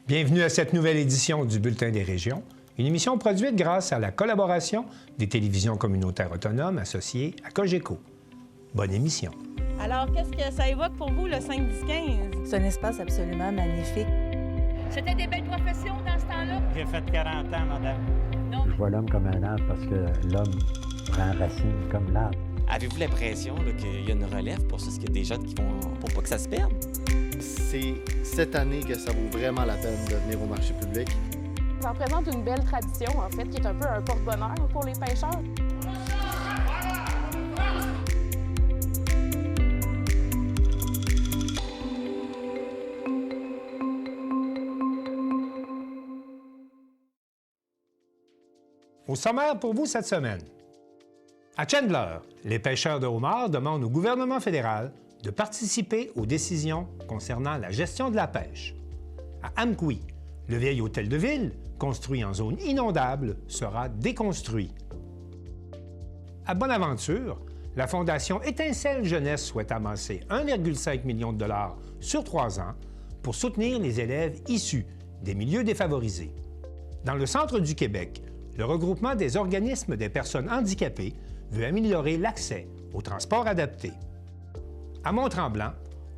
Bienvenue à cette nouvelle édition du Bulletin des régions, une émission produite grâce à la collaboration des télévisions communautaires autonomes associées à Cogeco. Bonne émission. Alors, qu'est-ce que ça évoque pour vous, le 5-10-15? C'est un espace absolument magnifique. C'était des belles professions dans ce temps-là? J'ai fait 40 ans, madame. Non. Je vois l'homme comme un arbre parce que l'homme prend racine comme l'arbre. Avez-vous l'impression qu'il y a une relève pour ça? Est-ce qu'il y a des jeunes qui vont pour pas que ça se perde? C'est cette année que ça vaut vraiment la peine de venir au marché public. Ça représente une belle tradition, en fait, qui est un peu un porte-bonheur pour les pêcheurs. Au sommaire pour vous cette semaine. À Chandler, les pêcheurs de homards demandent au gouvernement fédéral de participer aux décisions concernant la gestion de la pêche. À Amqui, le vieil hôtel de ville, construit en zone inondable, sera déconstruit. À Bonaventure, la Fondation Étincelle Jeunesse souhaite amasser 1,5 million de dollars sur 3 ans pour soutenir les élèves issus des milieux défavorisés. Dans le centre du Québec, le regroupement des organismes des personnes handicapées veut améliorer l'accès au transport adapté. À Mont-Tremblant,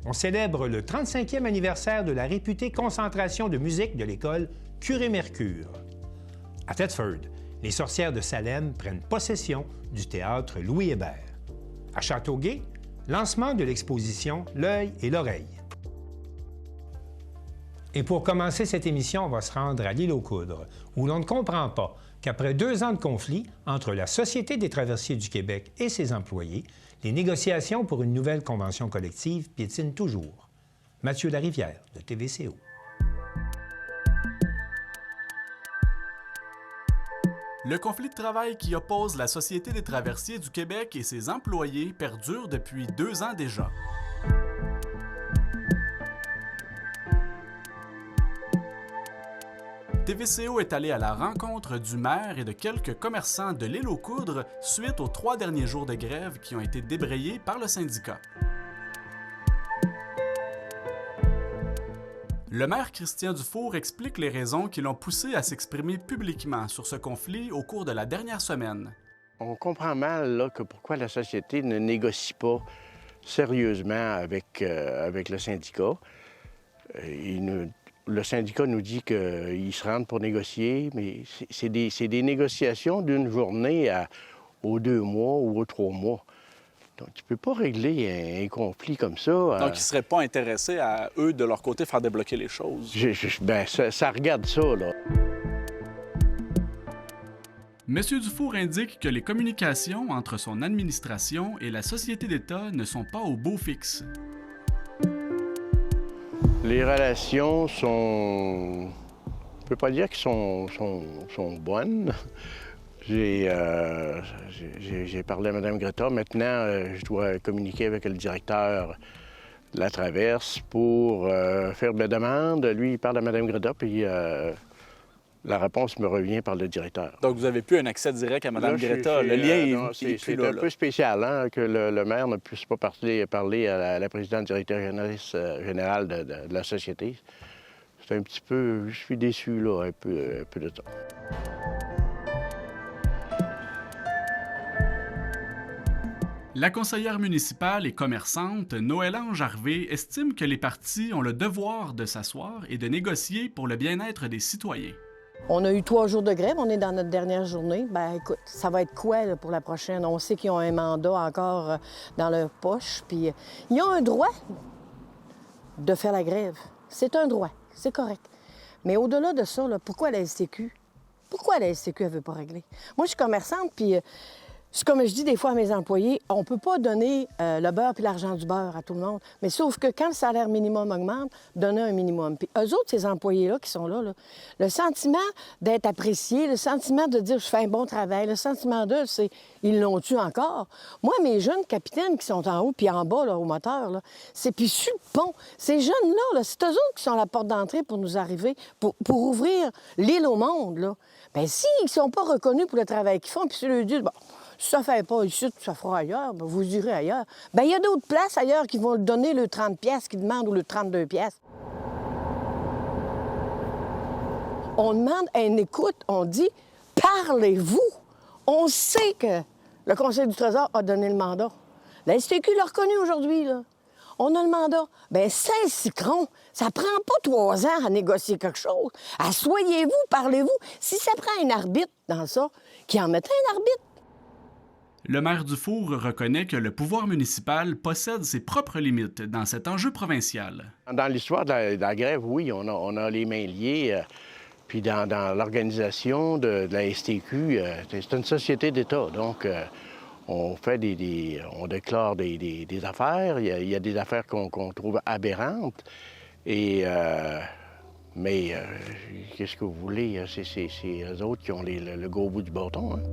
on célèbre le 35e anniversaire de la réputée concentration de musique de l'école Curé-Mercure. À Thetford, les sorcières de Salem prennent possession du théâtre Louis Hébert. À Châteauguay, lancement de l'exposition L'œil et l'oreille. Et pour commencer cette émission, on va se rendre à l'île aux Coudres, où l'on ne comprend pas qu'après 2 ans de conflit entre la Société des traversiers du Québec et ses employés, les négociations pour une nouvelle convention collective piétinent toujours. Mathieu Larivière, de TVCO. Le conflit de travail qui oppose la Société des traversiers du Québec et ses employés perdure depuis 2 ans déjà. TVCO est allé à la rencontre du maire et de quelques commerçants de l'île aux Coudres suite aux 3 derniers jours de grève qui ont été débrayés par le syndicat. Le maire Christian Dufour explique les raisons qui l'ont poussé à s'exprimer publiquement sur ce conflit au cours de la dernière semaine. On comprend mal là, que pourquoi la société ne négocie pas sérieusement avec le syndicat. Le syndicat nous dit qu'il se rend pour négocier, mais c'est des négociations d'une journée aux 2 mois ou aux 3 mois. Donc, tu ne peux pas régler un conflit comme ça. Donc, ils ne seraient pas intéressés à eux, de leur côté, faire débloquer les choses? Ça regarde ça, là. M. Dufour indique que les communications entre son administration et la Société d'État ne sont pas au beau fixe. Les relations sont... Je ne peux pas dire qu'elles sont bonnes. J'ai parlé à Mme Greta. Maintenant, je dois communiquer avec le directeur de la Traverse pour faire des demandes. Lui, il parle à Mme Greta, puis la réponse me revient par le directeur. Donc, vous n'avez plus un accès direct à Mme Greta. Le lien est plus là. C'est un peu spécial hein, que le maire ne puisse pas parler à la présidente directrice générale de la société. C'est un petit peu... Je suis déçu, là, un peu de ça. La conseillère municipale et commerçante Noël-Ange Harvey estime que les partis ont le devoir de s'asseoir et de négocier pour le bien-être des citoyens. On a eu 3 jours de grève, on est dans notre dernière journée. Bien, écoute, ça va être quoi là, pour la prochaine? On sait qu'ils ont un mandat encore dans leur poche, puis ils ont un droit de faire la grève. C'est un droit, c'est correct. Mais au-delà de ça, là, pourquoi la STQ? Pourquoi la STQ ne veut pas régler? Moi, je suis commerçante, puis c'est comme je dis des fois à mes employés, on ne peut pas donner le beurre puis l'argent du beurre à tout le monde. Mais sauf que quand le salaire minimum augmente, donner un minimum. Puis eux autres, ces employés-là qui sont là, le sentiment d'être apprécié, le sentiment de dire je fais un bon travail, le sentiment d'eux, c'est ils l'ont-tu encore? Moi, mes jeunes capitaines qui sont en haut puis en bas, là, au moteur, là, c'est puis sur le pont. Ces jeunes-là, c'est eux autres qui sont la porte d'entrée pour nous arriver, pour ouvrir l'île au monde, là. Bien, s'ils ne sont pas reconnus pour le travail qu'ils font, puis si leur disent, bon, si ça ne fait pas ici, ça fera ailleurs, bien, vous irez ailleurs. Bien, il y a d'autres places ailleurs qui vont donner le 30$ qu'ils demandent ou le 32$. On demande une écoute, on dit « parlez-vous ». On sait que le Conseil du Trésor a donné le mandat. La STQ l'a reconnu aujourd'hui, là. On a le mandat. Bien, 16 citrons, ça prend pas 3 ans à négocier quelque chose. Asseyez-vous, parlez-vous. Si ça prend un arbitre dans ça, qu'il en mette un arbitre. Le maire Dufour reconnaît que le pouvoir municipal possède ses propres limites dans cet enjeu provincial. Dans l'histoire de la grève, oui, on a les mains liées. Puis dans l'organisation de la STQ, c'est une société d'État. Donc, on fait on déclare des affaires. Il y a des affaires qu'on trouve aberrantes. Mais qu'est-ce que vous voulez? C'est eux autres qui ont le gros bout du bâton. Hein?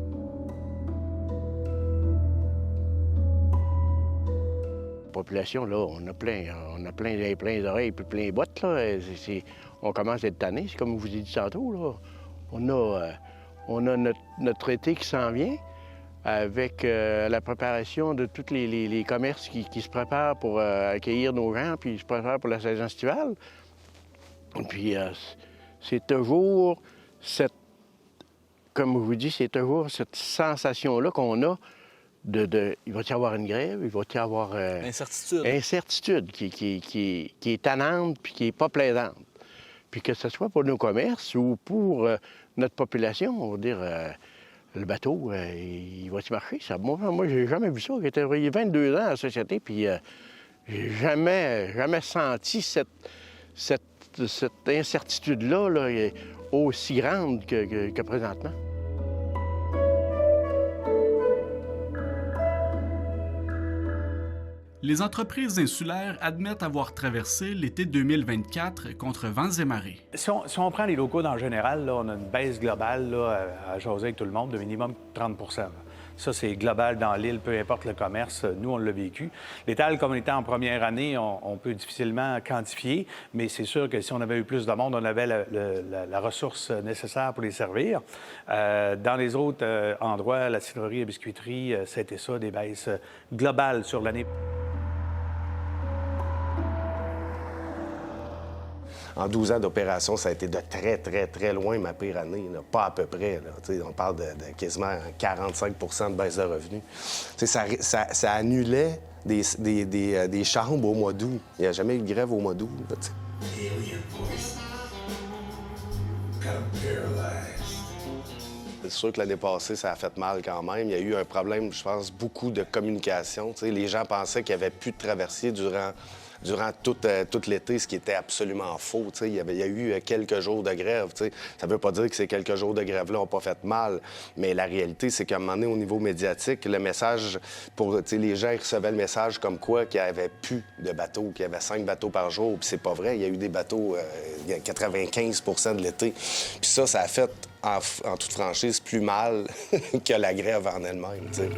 La population, là, on a plein d'oreilles puis plein de bottes, là. On commence à être tanné, c'est comme je vous ai dit tantôt, là. On a notre été qui s'en vient avec la préparation de tous les commerces qui se préparent pour accueillir nos gens puis se préparent pour la saison estivale. Puis c'est toujours comme je vous dis, c'est toujours cette sensation-là qu'on a il va y avoir une grève, il va y avoir... Incertitude qui est tannante puis qui n'est pas plaisante. Puis que ce soit pour nos commerces ou pour notre population, on va dire, le bateau, il va-tu marcher? Ça? Moi j'ai jamais vu ça. J'ai travaillé 22 ans à la société, puis j'ai jamais senti cette incertitude-là là, aussi grande que présentement. Les entreprises insulaires admettent avoir traversé l'été 2024 contre vents et marées. Si on prend les locaux en général, là, on a une baisse globale là, à jaser avec tout le monde de minimum 30 %. Ça, c'est global dans l'île, peu importe le commerce. Nous, on l'a vécu. L'étal, comme on était en première année, on peut difficilement quantifier, mais c'est sûr que si on avait eu plus de monde, on avait la ressource nécessaire pour les servir. Dans les autres endroits, la cidrerie et la biscuiterie, c'était ça, des baisses globales sur l'année. En 12 ans d'opération, ça a été de très, très, très loin ma pire année. Là. Pas à peu près. Là. On parle de quasiment 45 % de baisse de revenus. Ça annulait des chambres au mois d'août. Il n'y a jamais eu de grève au mois d'août. C'est sûr que l'année passée, ça a fait mal quand même. Il y a eu un problème, je pense, beaucoup de communication. Les gens pensaient qu'il n'y avait plus de traversiers durant tout l'été, ce qui était absolument faux. Il y a eu quelques jours de grève. Ça ne veut pas dire que ces quelques jours de grève-là n'ont pas fait mal, mais la réalité, c'est qu'à un moment donné, au niveau médiatique, le message, les gens ils recevaient le message comme quoi qu'il n'y avait plus de bateaux, qu'il y avait 5 bateaux par jour, puis c'est pas vrai. Il y a eu des bateaux, 95 % de l'été. Puis ça a fait, en toute franchise, plus mal que la grève en elle-même. T'sais.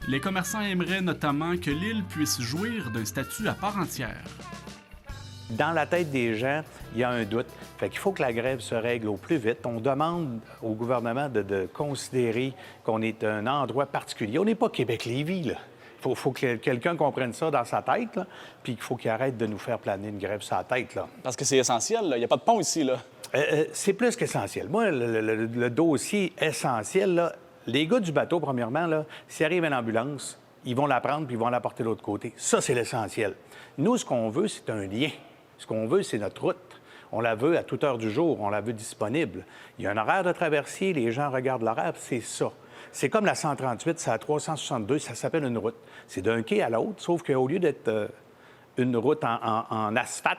Les commerçants aimeraient notamment que l'île puisse jouir d'un statut à part entière. Dans la tête des gens, il y a un doute. Fait qu'il faut que la grève se règle au plus vite. On demande au gouvernement de considérer qu'on est un endroit particulier. On n'est pas Québec-Lévis, là. Il faut que quelqu'un comprenne ça dans sa tête, là, puis il faut qu'il arrête de nous faire planer une grève sur la tête, là. Parce que c'est essentiel, là. Il n'y a pas de pont ici, là. C'est plus qu'essentiel. Moi, le dossier essentiel, là, les gars du bateau, premièrement, là, s'il arrive une ambulance, ils vont la prendre puis ils vont la porter de l'autre côté. Ça, c'est l'essentiel. Nous, ce qu'on veut, c'est un lien. Ce qu'on veut, c'est notre route. On la veut à toute heure du jour, on la veut disponible. Il y a un horaire de traversier, les gens regardent l'horaire, c'est ça. C'est comme la 138, c'est à 362, ça s'appelle une route. C'est d'un quai à l'autre, sauf qu'au lieu d'être une route en asphalte,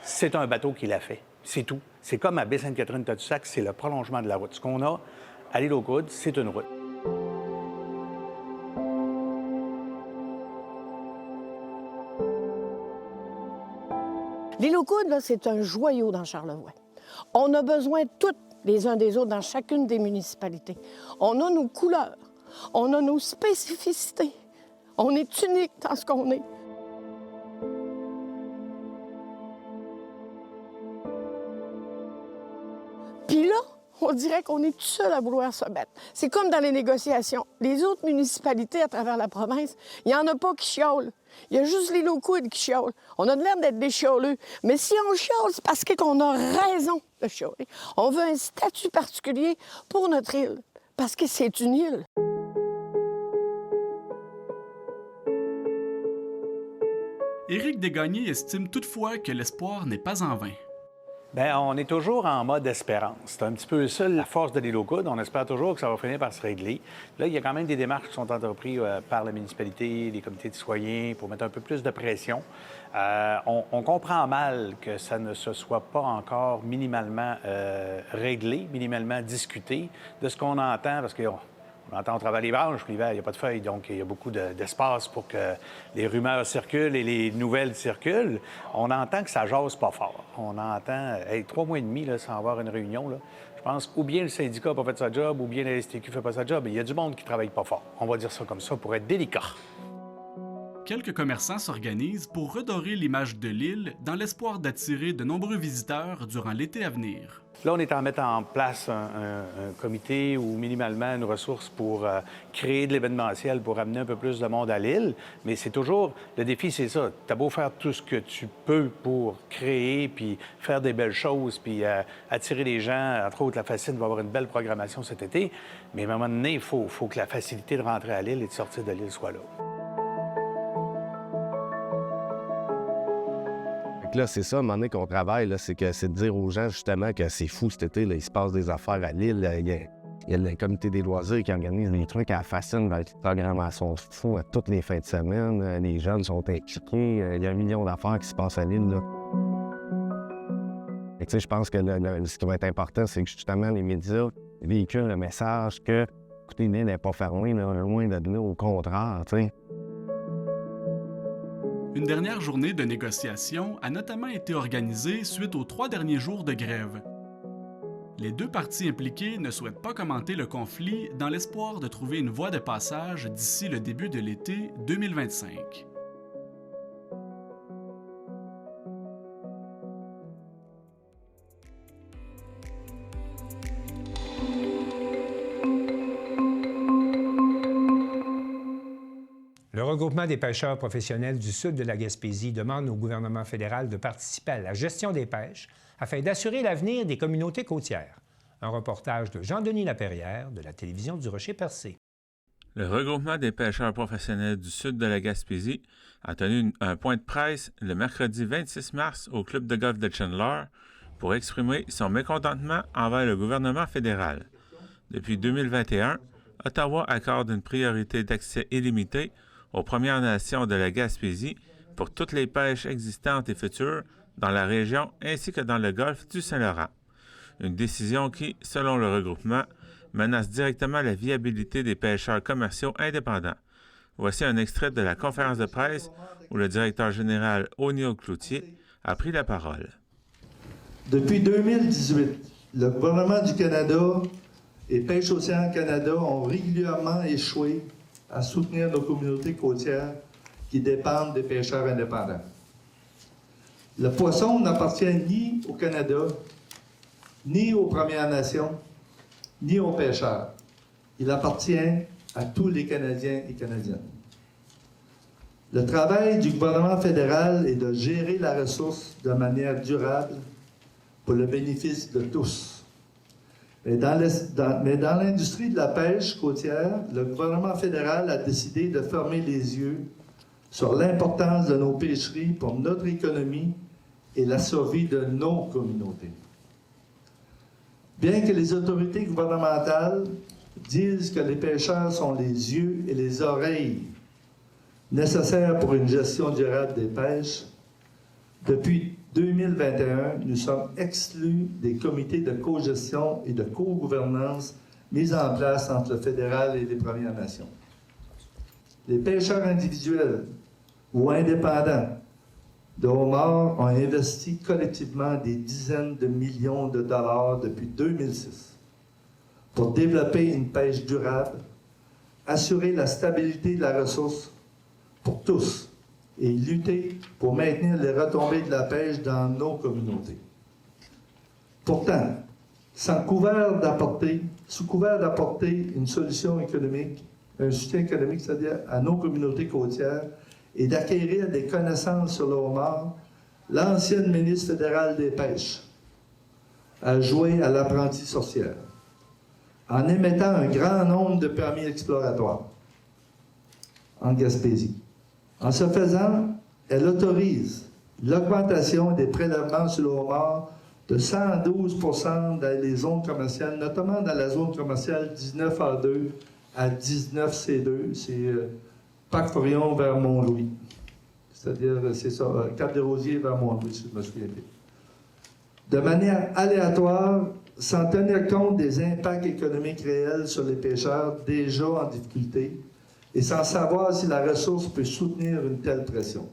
c'est un bateau qui l'a fait. C'est tout. C'est comme à Baie-Sainte-Catherine-Tadoussac, c'est le prolongement de la route. Ce qu'on a à l'île aux Coudes, c'est une route. L'île aux Coudes, là, c'est un joyau dans Charlevoix. On a besoin toutes les uns des autres dans chacune des municipalités. On a nos couleurs, on a nos spécificités. On est unique dans ce qu'on est. Puis là, on on dirait qu'on est tout seul à vouloir se battre. C'est comme dans les négociations. Les autres municipalités à travers la province, il n'y en a pas qui chiolent. Il y a juste les locaux qui chiolent. On a l'air d'être des chioleux. Mais si on chiole, c'est parce qu'on a raison de chioler. On veut un statut particulier pour notre île, parce que c'est une île. Éric Desgagnés estime toutefois que l'espoir n'est pas en vain. Bien, on est toujours en mode espérance. C'est un petit peu ça, la force de l'île aux coudes. On espère toujours que ça va finir par se régler. Là, il y a quand même des démarches qui sont entreprises par la municipalité, les comités de citoyens, pour mettre un peu plus de pression. On comprend mal que ça ne se soit pas encore minimalement réglé, minimalement discuté de ce qu'on entend, parce qu'on entend au travers des branches, puis l'hiver, il n'y a pas de feuilles, donc il y a beaucoup d'espace pour que les rumeurs circulent et les nouvelles circulent. On entend que ça jase pas fort. On entend, 3 mois et demi là, sans avoir une réunion, là, je pense ou bien le syndicat n'a pas fait sa job, ou bien la STQ ne fait pas sa job. Il y a du monde qui ne travaille pas fort. On va dire ça comme ça pour être délicat. Quelques commerçants s'organisent pour redorer l'image de l'île dans l'espoir d'attirer de nombreux visiteurs durant l'été à venir. Là, on est en mettant en place un comité ou minimalement une ressource pour créer de l'événementiel, pour amener un peu plus de monde à l'île. Mais c'est toujours, le défi, c'est ça. T'as beau faire tout ce que tu peux pour créer, puis faire des belles choses, puis attirer les gens. Entre autres, la Facine va avoir une belle programmation cet été. Mais à un moment donné, il faut que la facilité de rentrer à l'île et de sortir de l'île soit là. Là, c'est ça, à un moment donné qu'on travaille, c'est de dire aux gens, justement, que c'est fou cet été, là, il se passe des affaires à l'île. Il y a le comité des loisirs qui organise des trucs à la Facine, avec des programmations fous à toutes les fins de semaine. Les jeunes sont impliqués. Il y a 1 million d'affaires qui se passent à l'île, là. Je pense que ce qui va être important, c'est que, justement, les médias véhiculent le message que, écoutez, l'île n'est pas fermée, là, loin de là, au contraire, tu sais. Une dernière journée de négociation a notamment été organisée suite aux 3 derniers jours de grève. Les 2 parties impliquées ne souhaitent pas commenter le conflit dans l'espoir de trouver une voie de passage d'ici le début de l'été 2025. Le regroupement des pêcheurs professionnels du sud de la Gaspésie demande au gouvernement fédéral de participer à la gestion des pêches afin d'assurer l'avenir des communautés côtières. Un reportage de Jean-Denis Laperrière de la télévision du Rocher-Percé. Le regroupement des pêcheurs professionnels du sud de la Gaspésie a tenu un point de presse le mercredi 26 mars au club de golf de Chandler pour exprimer son mécontentement envers le gouvernement fédéral. Depuis 2021, Ottawa accorde une priorité d'accès illimité aux Premières Nations de la Gaspésie pour toutes les pêches existantes et futures dans la région ainsi que dans le golfe du Saint-Laurent. Une décision qui, selon le regroupement, menace directement la viabilité des pêcheurs commerciaux indépendants. Voici un extrait de la conférence de presse où le directeur général O'Neill Cloutier a pris la parole. Depuis 2018, le gouvernement du Canada et Pêche Océan Canada ont régulièrement échoué à soutenir nos communautés côtières qui dépendent des pêcheurs indépendants. Le poisson n'appartient ni au Canada, ni aux Premières Nations, ni aux pêcheurs. Il appartient à tous les Canadiens et Canadiennes. Le travail du gouvernement fédéral est de gérer la ressource de manière durable pour le bénéfice de tous. Mais dans l'industrie de la pêche côtière, le gouvernement fédéral a décidé de fermer les yeux sur l'importance de nos pêcheries pour notre économie et la survie de nos communautés. Bien que les autorités gouvernementales disent que les pêcheurs sont les yeux et les oreilles nécessaires pour une gestion durable des pêches, depuis 2021, nous sommes exclus des comités de cogestion et de co-gouvernance mis en place entre le fédéral et les Premières Nations. Les pêcheurs individuels ou indépendants de homards ont investi collectivement des dizaines de millions de dollars depuis 2006 pour développer une pêche durable, assurer la stabilité de la ressource pour tous et lutter pour maintenir les retombées de la pêche dans nos communautés. Pourtant, sous couvert d'apporter une solution économique, un soutien économique, c'est-à-dire à nos communautés côtières, et d'acquérir des connaissances sur le homard, l'ancienne ministre fédérale des Pêches a joué à l'apprentie sorcière en émettant un grand nombre de permis exploratoires en Gaspésie. En ce faisant, elle autorise l'augmentation des prélèvements sur le homard de 112 % dans les zones commerciales, notamment dans la zone commerciale 19A2 à 19C2. C'est Parc-Forillon vers Mont-Louis. C'est-à-dire, c'est ça, Cap-des-Rosiers vers Mont-Louis, si je me souviens bien. De manière aléatoire, sans tenir compte des impacts économiques réels sur les pêcheurs déjà en difficulté et sans savoir si la ressource peut soutenir une telle pression.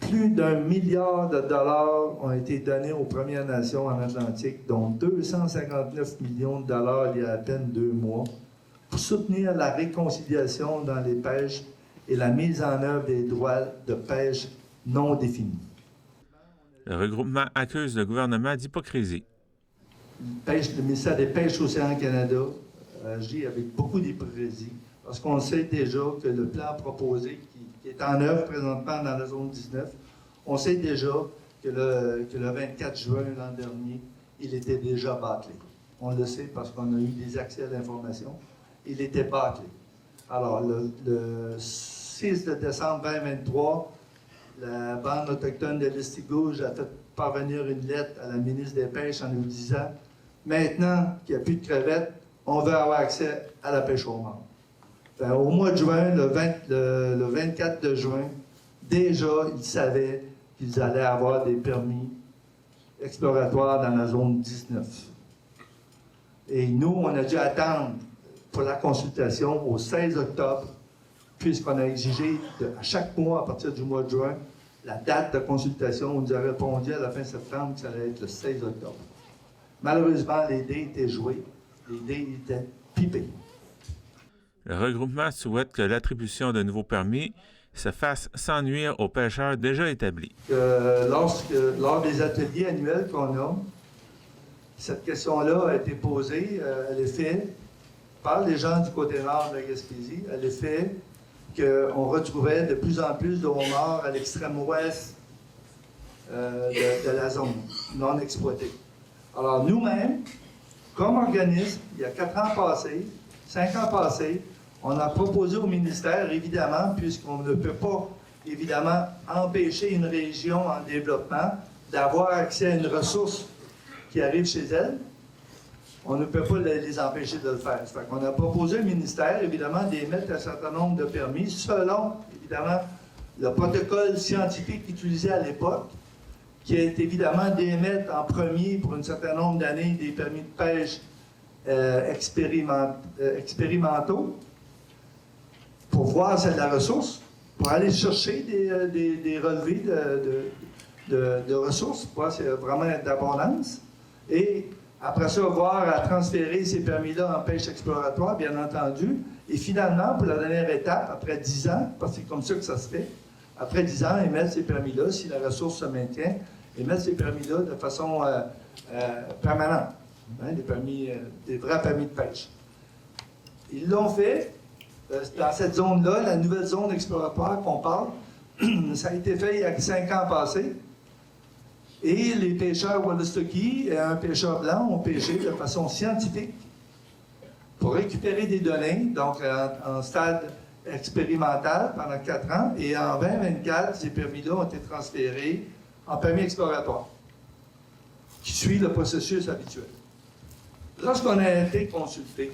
Plus d'1 milliard de dollars ont été donnés aux Premières Nations en Atlantique, dont 259 millions de dollars il y a à peine 2 mois, pour soutenir la réconciliation dans les pêches et la mise en œuvre des droits de pêche non définis. Le regroupement accuse le gouvernement d'hypocrisie. Le ministère des Pêches Océan Canada agit avec beaucoup d'hypocrisie parce qu'on sait déjà que le plan proposé qui est en œuvre présentement dans la zone 19, on sait déjà que le 24 juin l'an dernier, il était déjà bâclé. On le sait parce qu'on a eu des accès à l'information. Il était bâclé. Alors, le 6 décembre 2023, la bande autochtone de l'Estigouge a fait parvenir une lettre à la ministre des Pêches en nous disant « Maintenant qu'il n'y a plus de crevettes, on veut avoir accès à la pêche au homard. » Au mois de juin, le 24 de juin, déjà, ils savaient qu'ils allaient avoir des permis exploratoires dans la zone 19. Et nous, on a dû attendre pour la consultation au 16 octobre, puisqu'on a exigé à chaque mois, à partir du mois de juin, la date de consultation. On nous a répondu à la fin septembre que ça allait être le 16 octobre. Malheureusement, les dés étaient joués, les dés étaient pipés. Le regroupement souhaite que l'attribution de nouveaux permis se fasse sans nuire aux pêcheurs déjà établis. Lors des ateliers annuels qu'on a, cette question-là a été posée, elle est faite par les gens du côté nord de la Gaspésie, à l'effet qu'on retrouvait de plus en plus de homards à l'extrême ouest de la zone non exploitée. Alors nous-mêmes, comme organisme, il y a 5 ans passés, on a proposé au ministère, évidemment, puisqu'on ne peut pas, évidemment, empêcher une région en développement d'avoir accès à une ressource qui arrive chez elle, on ne peut pas les empêcher de le faire. On a proposé au ministère, évidemment, d'émettre un certain nombre de permis selon, évidemment, le protocole scientifique utilisé à l'époque, qui est évidemment d'émettre en premier, pour un certain nombre d'années, des permis de pêche expérimentaux pour voir si c'est de la ressource, pour aller chercher des relevés de ressources, pour voir s'il y a vraiment d'abondance. Et après ça, voir à transférer ces permis-là en pêche exploratoire, bien entendu. Et finalement, pour la dernière étape, après 10 ans, parce que c'est comme ça que ça se fait, après 10 ans, émettre ces permis-là, si la ressource se maintient, émettre ces permis-là de façon permanente. Hein, des vrais permis de pêche. Ils l'ont fait. Dans cette zone-là, la nouvelle zone exploratoire qu'on parle, ça a été fait il y a 5 ans passés. Et les pêcheurs Wolastoqi et un pêcheur blanc ont pêché de façon scientifique pour récupérer des données, donc en stade expérimental pendant 4 ans. Et en 2024, ces permis-là ont été transférés en permis exploratoire, qui suit le processus habituel. Lorsqu'on a été consulté,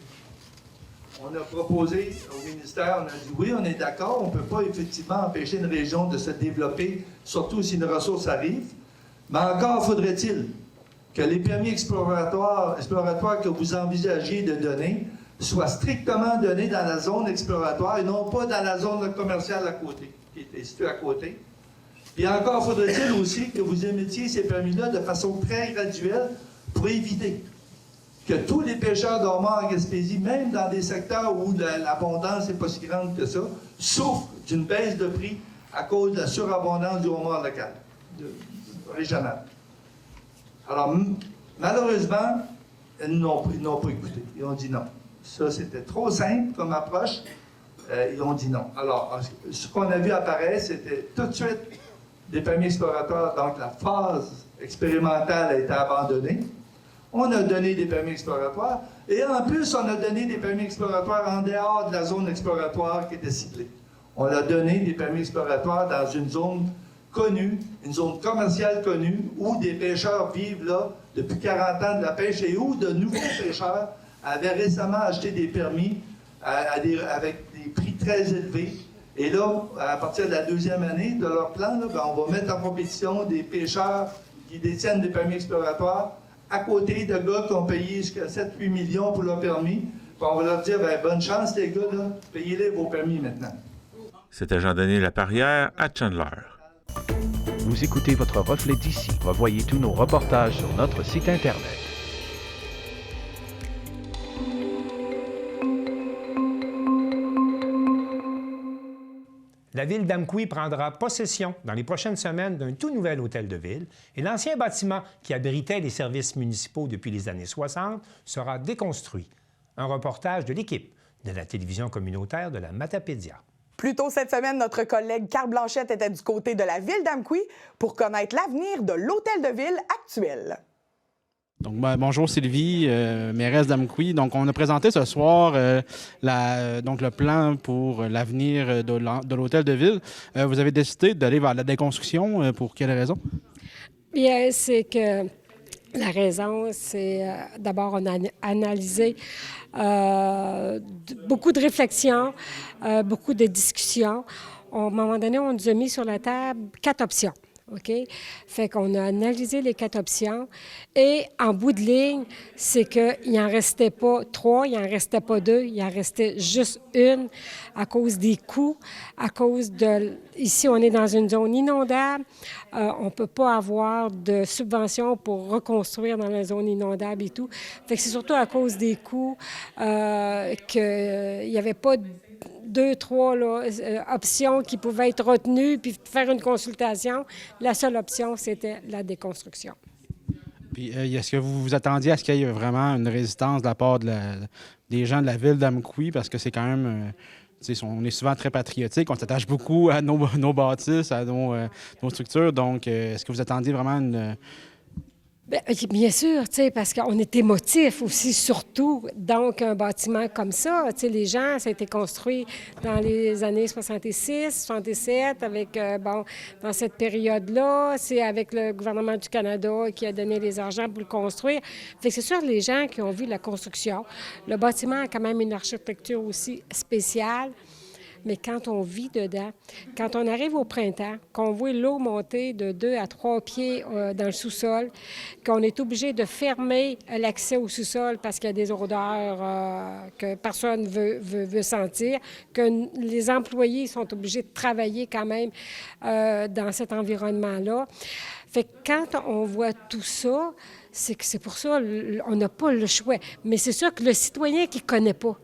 on a proposé au ministère, on a dit oui, on est d'accord, on ne peut pas effectivement empêcher une région de se développer, surtout si une ressource arrive, mais encore faudrait-il que les permis exploratoires que vous envisagiez de donner soient strictement donnés dans la zone exploratoire et non pas dans la zone commerciale à côté, qui est située à côté. Puis encore faudrait-il aussi que vous émettiez ces permis-là de façon très graduelle pour éviter que tous les pêcheurs de homards en Gaspésie, même dans des secteurs où l'abondance n'est pas si grande que ça, souffrent d'une baisse de prix à cause de la surabondance du homard local, régional. Alors, Malheureusement, ils n'ont pas écouté. Ils ont dit non. Ça, c'était trop simple comme approche. Ils ont dit non. Alors, ce qu'on a vu apparaître, c'était tout de suite des permis exploratoires. Donc, la phase expérimentale a été abandonnée. On a donné des permis exploratoires. Et en plus, on a donné des permis exploratoires en dehors de la zone exploratoire qui était ciblée. On a donné des permis exploratoires dans une zone connue, une zone commerciale connue, où des pêcheurs vivent là depuis 40 ans de la pêche et où de nouveaux pêcheurs avaient récemment acheté des permis avec des prix très élevés. Et là, à partir de la deuxième année de leur plan, là, on va mettre en compétition des pêcheurs qui détiennent des permis exploratoires à côté de gars qui ont payé jusqu'à 7-8 millions pour leur permis. Puis on va leur dire, bonne chance les gars, là, payez-les vos permis maintenant. C'était Jean-Denis Laparrière à Chandler. Vous écoutez votre reflet d'ici. Revoyez tous nos reportages sur notre site Internet. La ville d'Amqui prendra possession dans les prochaines semaines d'un tout nouvel hôtel de ville et l'ancien bâtiment qui abritait les services municipaux depuis les années 60 sera déconstruit. Un reportage de l'équipe de la télévision communautaire de la Matapédia. Plus tôt cette semaine, notre collègue Carl Blanchette était du côté de la ville d'Amqui pour connaître l'avenir de l'hôtel de ville actuel. Donc, bonjour Sylvie, mairesse d'Amqui. Donc, on a présenté ce soir le plan pour l'avenir de l'hôtel de ville. Vous avez décidé d'aller vers la déconstruction. Pour quelle raison? Bien, c'est que la raison, c'est d'abord, on a analysé beaucoup de réflexions, beaucoup de discussions. À un moment donné, on nous a mis sur la table 4 options. OK? Fait qu'on a analysé les 4 options et en bout de ligne, c'est qu'il n'en restait pas 3, il n'en restait pas 2, il en restait juste une à cause des coûts, à cause de... Ici, on est dans une zone inondable. On ne peut pas avoir de subventions pour reconstruire dans la zone inondable et tout. Fait que c'est surtout à cause des coûts qu'il n'y avait pas 2, 3 options qui pouvaient être retenues puis faire une consultation. La seule option, c'était la déconstruction. Puis, est-ce que vous vous attendiez à ce qu'il y ait vraiment une résistance de la part des gens de la ville d'Amqui? Parce que c'est quand même... on est souvent très patriotique, on s'attache beaucoup à nos bâtisses, à nos structures. Donc, est-ce que vous attendiez vraiment une... Bien sûr, parce qu'on est émotif aussi, surtout. Donc, un bâtiment comme ça, les gens, ça a été construit dans les années 66, 67, avec, dans cette période-là, c'est avec le gouvernement du Canada qui a donné les argents pour le construire. Fait que c'est sûr, les gens qui ont vu la construction, le bâtiment a quand même une architecture aussi spéciale. Mais quand on vit dedans, quand on arrive au printemps, qu'on voit l'eau monter de 2 à 3 pieds dans le sous-sol, qu'on est obligé de fermer l'accès au sous-sol parce qu'il y a des odeurs que personne veut sentir, que les employés sont obligés de travailler quand même dans cet environnement-là. Fait que quand on voit tout ça, c'est pour ça on n'a pas le choix. Mais c'est sûr que le citoyen qui ne connaît pas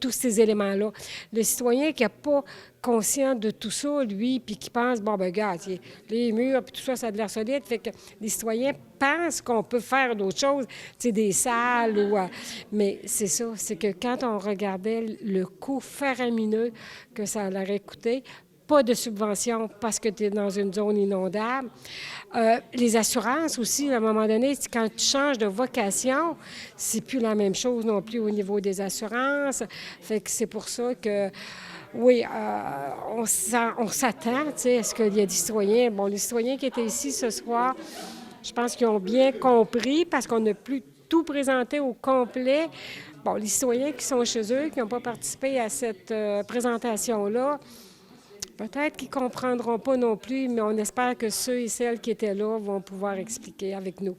tous ces éléments-là, le citoyen qui n'est pas conscient de tout ça, lui, puis qui pense, regarde, les murs, puis tout ça, ça a de l'air solide. Fait que les citoyens pensent qu'on peut faire d'autres choses, des salles, mais c'est ça, c'est que quand on regardait le coût faramineux que ça aurait coûté, pas de subvention parce que tu es dans une zone inondable. Les assurances aussi, à un moment donné, quand tu changes de vocation, c'est plus la même chose non plus au niveau des assurances. Fait que c'est pour ça que, oui, on s'attend, à ce qu'il y a des citoyens. Bon, les citoyens qui étaient ici ce soir, je pense qu'ils ont bien compris parce qu'on n'a plus tout présenté au complet. Bon, les citoyens qui sont chez eux, qui n'ont pas participé à cette présentation-là, peut-être qu'ils ne comprendront pas non plus, mais on espère que ceux et celles qui étaient là vont pouvoir expliquer avec nous.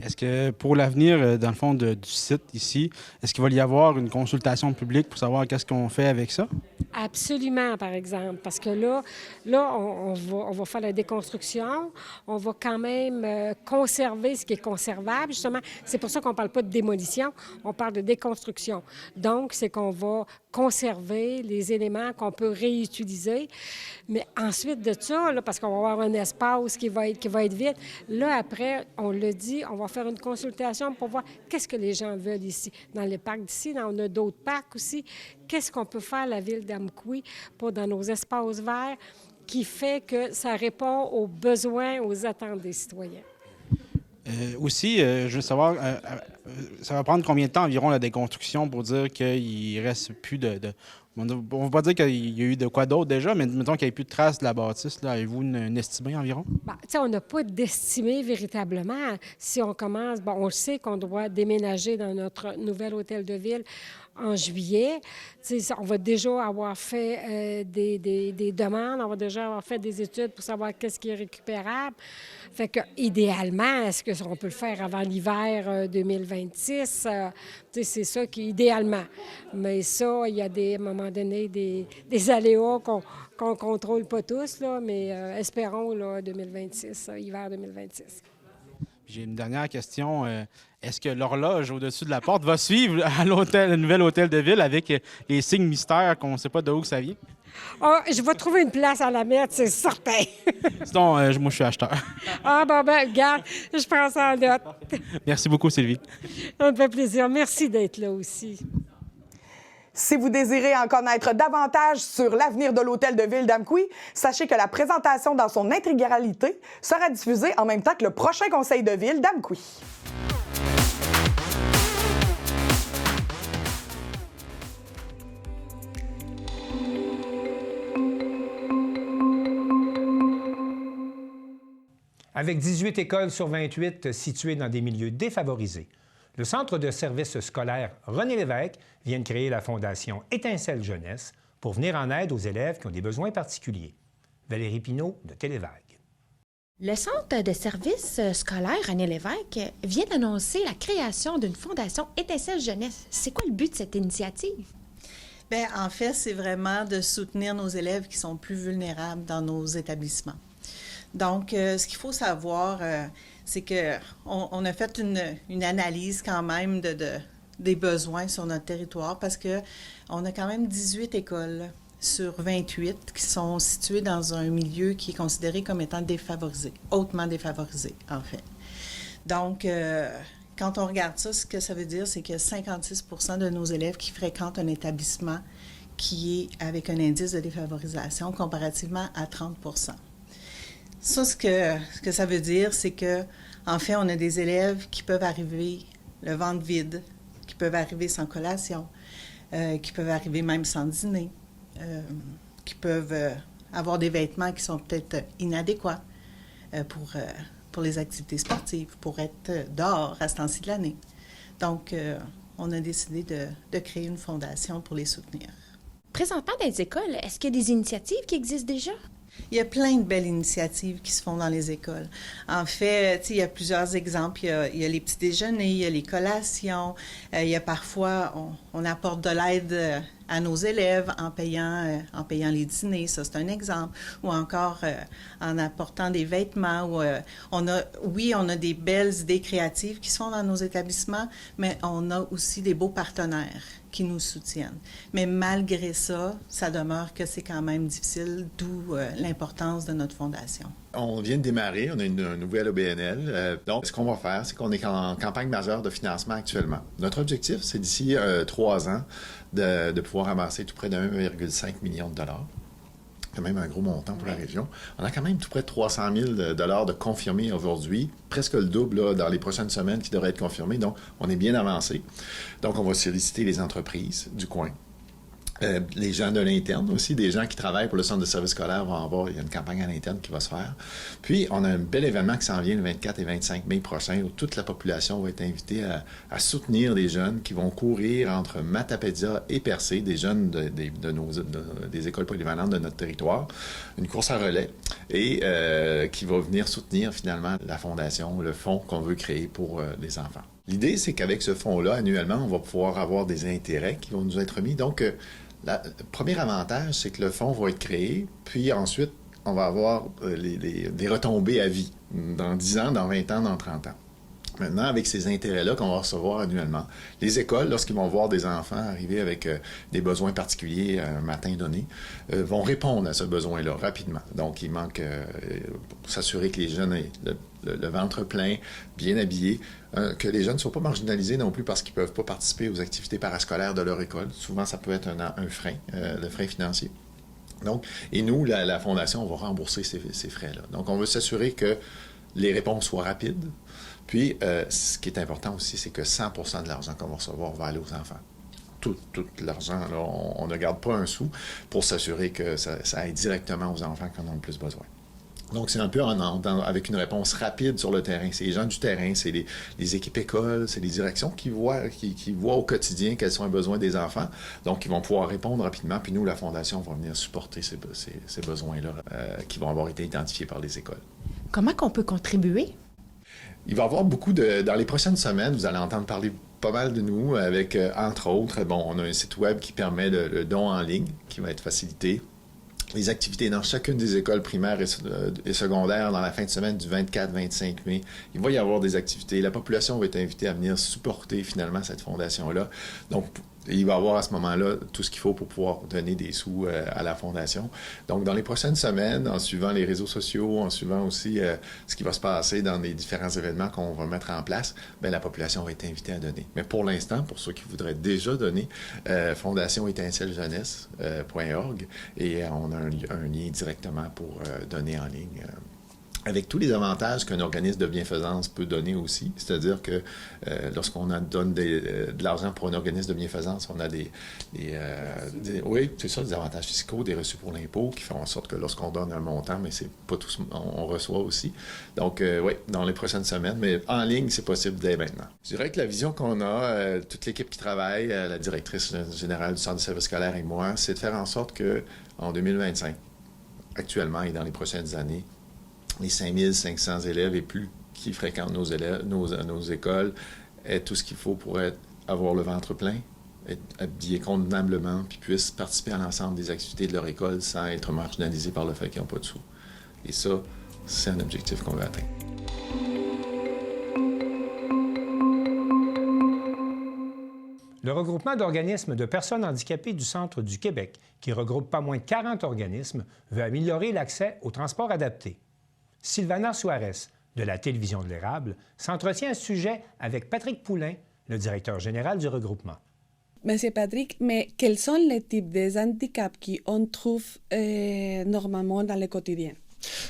Est-ce que pour l'avenir, dans le fond, du site ici, est-ce qu'il va y avoir une consultation publique pour savoir qu'est-ce qu'on fait avec ça? Absolument, par exemple, parce que là on va faire la déconstruction, on va quand même conserver ce qui est conservable, justement. C'est pour ça qu'on ne parle pas de démolition, on parle de déconstruction. Donc, c'est qu'on va conserver les éléments qu'on peut réutiliser. Mais ensuite de ça, là, parce qu'on va avoir un espace qui va être vide, là, après, on l'a dit, on va faire une consultation pour voir qu'est-ce que les gens veulent ici. Dans les parcs d'ici, on a d'autres parcs aussi. Qu'est-ce qu'on peut faire, la ville d'Amqui, pour dans nos espaces verts, qui fait que ça répond aux besoins, aux attentes des citoyens. Aussi, je veux savoir, ça va prendre combien de temps environ la déconstruction pour dire qu'il ne reste plus de... On ne va pas dire qu'il y a eu de quoi d'autre déjà, mais mettons qu'il n'y a plus de traces de la bâtisse. Là. Avez-vous une estimée environ? On n'a pas d'estimé véritablement. Si on commence, on sait qu'on doit déménager dans notre nouvel hôtel de ville en juillet. On va déjà avoir fait des demandes, on va déjà avoir fait des études pour savoir qu'est-ce qui est récupérable. Fait que, idéalement, est-ce qu'on peut le faire avant l'hiver 2026? C'est ça qui idéalement. Mais ça, il y a à un moment donné des aléas qu'on ne contrôle pas tous, là, mais espérons là, 2026, hiver 2026. J'ai une dernière question. Est-ce que l'horloge au-dessus de la porte va suivre à le nouvel hôtel de ville avec les signes mystères qu'on ne sait pas d'où ça vient? Je vais trouver une place à la mettre, c'est certain. Sinon, moi, je suis acheteur. Regarde, je prends ça en note. Merci beaucoup, Sylvie. Ça me fait plaisir. Merci d'être là aussi. Si vous désirez en connaître davantage sur l'avenir de l'hôtel de ville d'Amqui, sachez que la présentation dans son intégralité sera diffusée en même temps que le prochain conseil de ville d'Amqui. Avec 18 écoles sur 28 situées dans des milieux défavorisés, le Centre de services scolaires René Lévesque vient de créer la Fondation Étincelle Jeunesse pour venir en aide aux élèves qui ont des besoins particuliers. Valérie Pinault de Télévague. Le Centre de services scolaires René Lévesque vient d'annoncer la création d'une Fondation Étincelle Jeunesse. C'est quoi le but de cette initiative? Bien, en fait, c'est vraiment de soutenir nos élèves qui sont plus vulnérables dans nos établissements. Donc, ce qu'il faut savoir, c'est qu'on a fait une analyse quand même des besoins sur notre territoire parce qu'on a quand même 18 écoles sur 28 qui sont situées dans un milieu qui est considéré comme étant défavorisé, hautement défavorisé, en fait. Donc, quand on regarde ça, ce que ça veut dire, c'est que 56% de nos élèves qui fréquentent un établissement qui est avec un indice de défavorisation comparativement à 30%. Ça, ce que ça veut dire, c'est que, en fait, on a des élèves qui peuvent arriver le ventre vide, qui peuvent arriver sans collation, qui peuvent arriver même sans dîner, qui peuvent avoir des vêtements qui sont peut-être inadéquats pour les activités sportives, pour être dehors à ce temps-ci de l'année. Donc, on a décidé de créer une fondation pour les soutenir. Présentement, dans les écoles, est-ce qu'il y a des initiatives qui existent déjà? Il y a plein de belles initiatives qui se font dans les écoles. En fait, il y a plusieurs exemples. Il y a les petits déjeuners, il y a les collations. Il y a parfois, on apporte de l'aide à nos élèves en payant les dîners. Ça, c'est un exemple. Ou encore en apportant des vêtements. On a des belles idées créatives qui se font dans nos établissements, mais on a aussi des beaux partenaires qui nous soutiennent. Mais malgré ça, ça demeure que c'est quand même difficile, d'où l'importance de notre fondation. On vient de démarrer, on a une nouvelle OBNL. Donc, ce qu'on va faire, c'est qu'on est en campagne majeure de financement actuellement. Notre objectif, c'est d'ici 3 ans de pouvoir ramasser tout près de 1,5 million de dollars. Quand même un gros montant pour la région. On a quand même tout près de 300 000 $ de confirmés aujourd'hui, presque le double là, dans les prochaines semaines qui devraient être confirmés. Donc, on est bien avancé. Donc, on va solliciter les entreprises du coin. Les gens de l'interne aussi, des gens qui travaillent pour le centre de services scolaires vont avoir, il y a une campagne à l'interne qui va se faire. Puis, on a un bel événement qui s'en vient le 24 et 25 mai prochain où toute la population va être invitée à soutenir des jeunes qui vont courir entre Matapédia et Percé, des jeunes des écoles polyvalentes de notre territoire, une course à relais et qui va venir soutenir finalement la fondation, le fonds qu'on veut créer pour les enfants. L'idée, c'est qu'avec ce fonds-là, annuellement, on va pouvoir avoir des intérêts qui vont nous être mis. Donc, Le premier avantage, c'est que le fonds va être créé, puis ensuite, on va avoir des retombées à vie, dans 10 ans, dans 20 ans, dans 30 ans. Maintenant, avec ces intérêts-là qu'on va recevoir annuellement, les écoles, lorsqu'ils vont voir des enfants arriver avec des besoins particuliers à un matin donné, vont répondre à ce besoin-là rapidement. Donc, il manque pour s'assurer que les jeunes aient le ventre plein, bien habillés, que les jeunes ne soient pas marginalisés non plus parce qu'ils ne peuvent pas participer aux activités parascolaires de leur école. Souvent, ça peut être un frein, le frein financier. Donc, et nous, la Fondation, on va rembourser ces frais-là. Donc, on veut s'assurer que les réponses soient rapides. Puis, ce qui est important aussi, c'est que 100% de l'argent qu'on va recevoir va aller aux enfants. Tout l'argent, là, on ne garde pas un sou pour s'assurer que ça aille directement aux enfants qui en ont le plus besoin. Donc, c'est un peu avec une réponse rapide sur le terrain. C'est les gens du terrain, c'est les équipes écoles, c'est les directions qui voient au quotidien quels sont les besoins des enfants. Donc, ils vont pouvoir répondre rapidement. Puis nous, la Fondation, va venir supporter ces besoins-là qui vont avoir été identifiés par les écoles. Comment qu'on peut contribuer? Il va y avoir beaucoup dans les prochaines semaines, vous allez entendre parler pas mal de nous avec, entre autres, on a un site web qui permet le don en ligne, qui va être facilité. Les activités dans chacune des écoles primaires et secondaires dans la fin de semaine du 24-25 mai. Il va y avoir des activités. La population va être invitée à venir supporter finalement cette fondation-là. Donc, il va y avoir à ce moment-là tout ce qu'il faut pour pouvoir donner des sous à la Fondation. Donc, dans les prochaines semaines, en suivant les réseaux sociaux, en suivant aussi ce qui va se passer dans les différents événements qu'on va mettre en place, bien, la population va être invitée à donner. Mais pour l'instant, pour ceux qui voudraient déjà donner, fondationétincellejeunesse.org et on a un lien directement pour donner en ligne. Avec tous les avantages qu'un organisme de bienfaisance peut donner aussi, c'est-à-dire que lorsqu'on donne de l'argent pour un organisme de bienfaisance, on a oui, c'est ça, des avantages fiscaux, des reçus pour l'impôt qui font en sorte que lorsqu'on donne un montant, mais c'est pas tout, on reçoit aussi. Donc, oui, dans les prochaines semaines, mais en ligne, c'est possible dès maintenant. Je dirais que la vision qu'on a, toute l'équipe qui travaille, la directrice générale du Centre de services scolaires et moi, c'est de faire en sorte qu'en 2025, actuellement et dans les prochaines années, les 5500 élèves et plus qui fréquentent nos écoles aient tout ce qu'il faut pour avoir le ventre plein, être habillés convenablement, puis puissent participer à l'ensemble des activités de leur école sans être marginalisés par le fait qu'ils n'ont pas de sous. Et ça, c'est un objectif qu'on veut atteindre. Le regroupement d'organismes de personnes handicapées du Centre du Québec, qui regroupe pas moins de 40 organismes, veut améliorer l'accès au transport adapté. Sylvana Suarez, de la Télévision de l'Érable, s'entretient à ce sujet avec Patrick Poulain, le directeur général du regroupement. Monsieur Patrick, mais quels sont les types de handicaps qu'on trouve normalement dans le quotidien?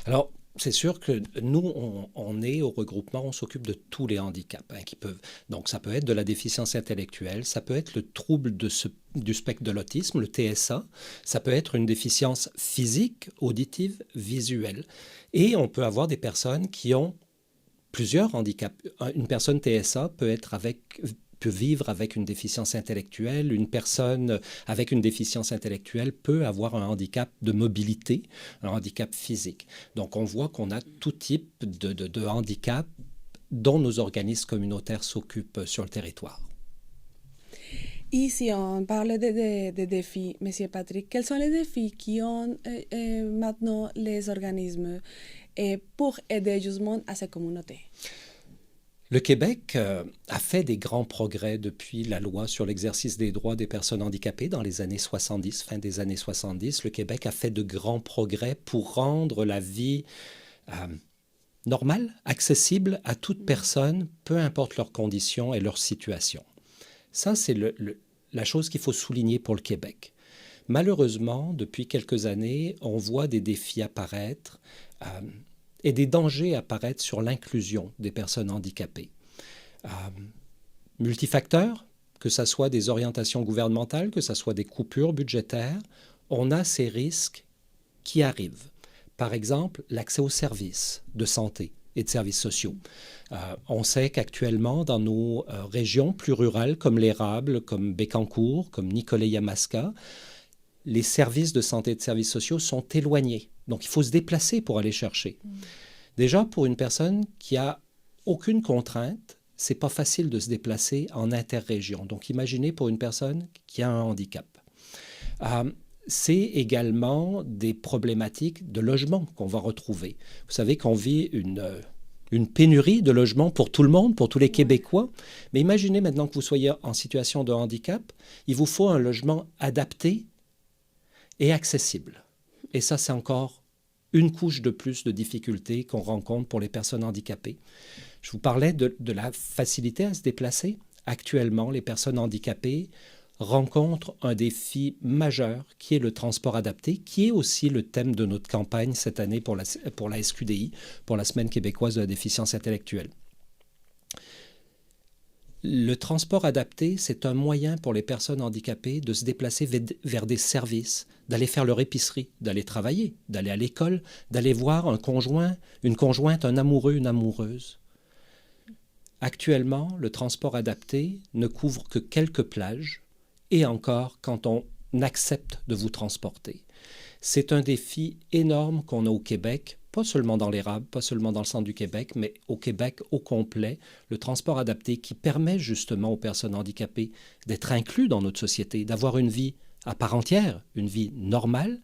Alors, c'est sûr que nous, on est au regroupement, on s'occupe de tous les handicaps qui peuvent. Donc, ça peut être de la déficience intellectuelle, ça peut être le trouble du spectre de l'autisme, le TSA, ça peut être une déficience physique, auditive, visuelle. Et on peut avoir des personnes qui ont plusieurs handicaps. Une personne TSA peut vivre avec une déficience intellectuelle. Une personne avec une déficience intellectuelle peut avoir un handicap de mobilité, un handicap physique. Donc, on voit qu'on a tout type de handicap dont nos organismes communautaires s'occupent sur le territoire. Et si on parle de défis, Monsieur Patrick, quels sont les défis qui ont maintenant les organismes pour aider justement à ces communautés? Le Québec a fait des grands progrès depuis la loi sur l'exercice des droits des personnes handicapées dans les années 70, fin des années 70. Le Québec a fait de grands progrès pour rendre la vie normale, accessible à toute personne, peu importe leurs conditions et leur situation. Ça, c'est la chose qu'il faut souligner pour le Québec. Malheureusement, depuis quelques années, on voit des défis apparaître et des dangers apparaître sur l'inclusion des personnes handicapées. Multifacteurs, que ce soit des orientations gouvernementales, que ce soit des coupures budgétaires, on a ces risques qui arrivent. Par exemple, l'accès aux services de santé et de services sociaux. On sait qu'actuellement, dans nos régions plus rurales, comme l'Érable, comme Bécancour, comme Nicolet-Yamaska, les services de santé et de services sociaux sont éloignés. Donc, il faut se déplacer pour aller chercher. Déjà, pour une personne qui a aucune contrainte, c'est pas facile de se déplacer en interrégion. Donc, imaginez pour une personne qui a un handicap. C'est également des problématiques de logement qu'on va retrouver. Vous savez qu'on vit une pénurie de logements pour tout le monde, pour tous les Québécois. Mais imaginez maintenant que vous soyez en situation de handicap, il vous faut un logement adapté et accessible. Et ça, c'est encore une couche de plus de difficultés qu'on rencontre pour les personnes handicapées. Je vous parlais de la facilité à se déplacer. Actuellement, les personnes handicapées rencontrent un défi majeur qui est le transport adapté, qui est aussi le thème de notre campagne cette année pour la SQDI, pour la Semaine québécoise de la déficience intellectuelle. Le transport adapté, c'est un moyen pour les personnes handicapées de se déplacer vers des services, d'aller faire leur épicerie, d'aller travailler, d'aller à l'école, d'aller voir un conjoint, une conjointe, un amoureux, une amoureuse. Actuellement, le transport adapté ne couvre que quelques plages, et encore quand on accepte de vous transporter. C'est un défi énorme qu'on a au Québec, pas seulement dans l'érable, pas seulement dans le centre du Québec, mais au Québec au complet, le transport adapté qui permet justement aux personnes handicapées d'être inclus dans notre société, d'avoir une vie à part entière, une vie normale.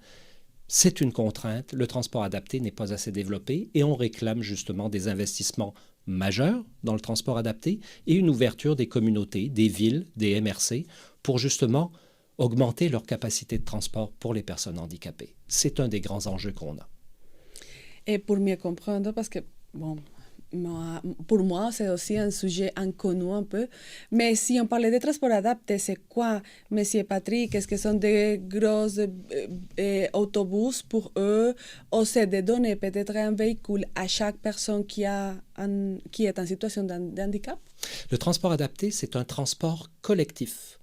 C'est une contrainte. Le transport adapté n'est pas assez développé et on réclame justement des investissements majeurs dans le transport adapté et une ouverture des communautés, des villes, des MRC pour justement augmenter leur capacité de transport pour les personnes handicapées. C'est un des grands enjeux qu'on a. Et pour mieux comprendre, parce que, bon, pour moi, c'est aussi un sujet inconnu un peu, mais si on parlait de transport adapté, c'est quoi, Monsieur Patrick? Est-ce que ce sont des gros autobus pour eux ou c'est de donner peut-être un véhicule à chaque personne qui est en situation de handicap? Le transport adapté, c'est un transport collectif.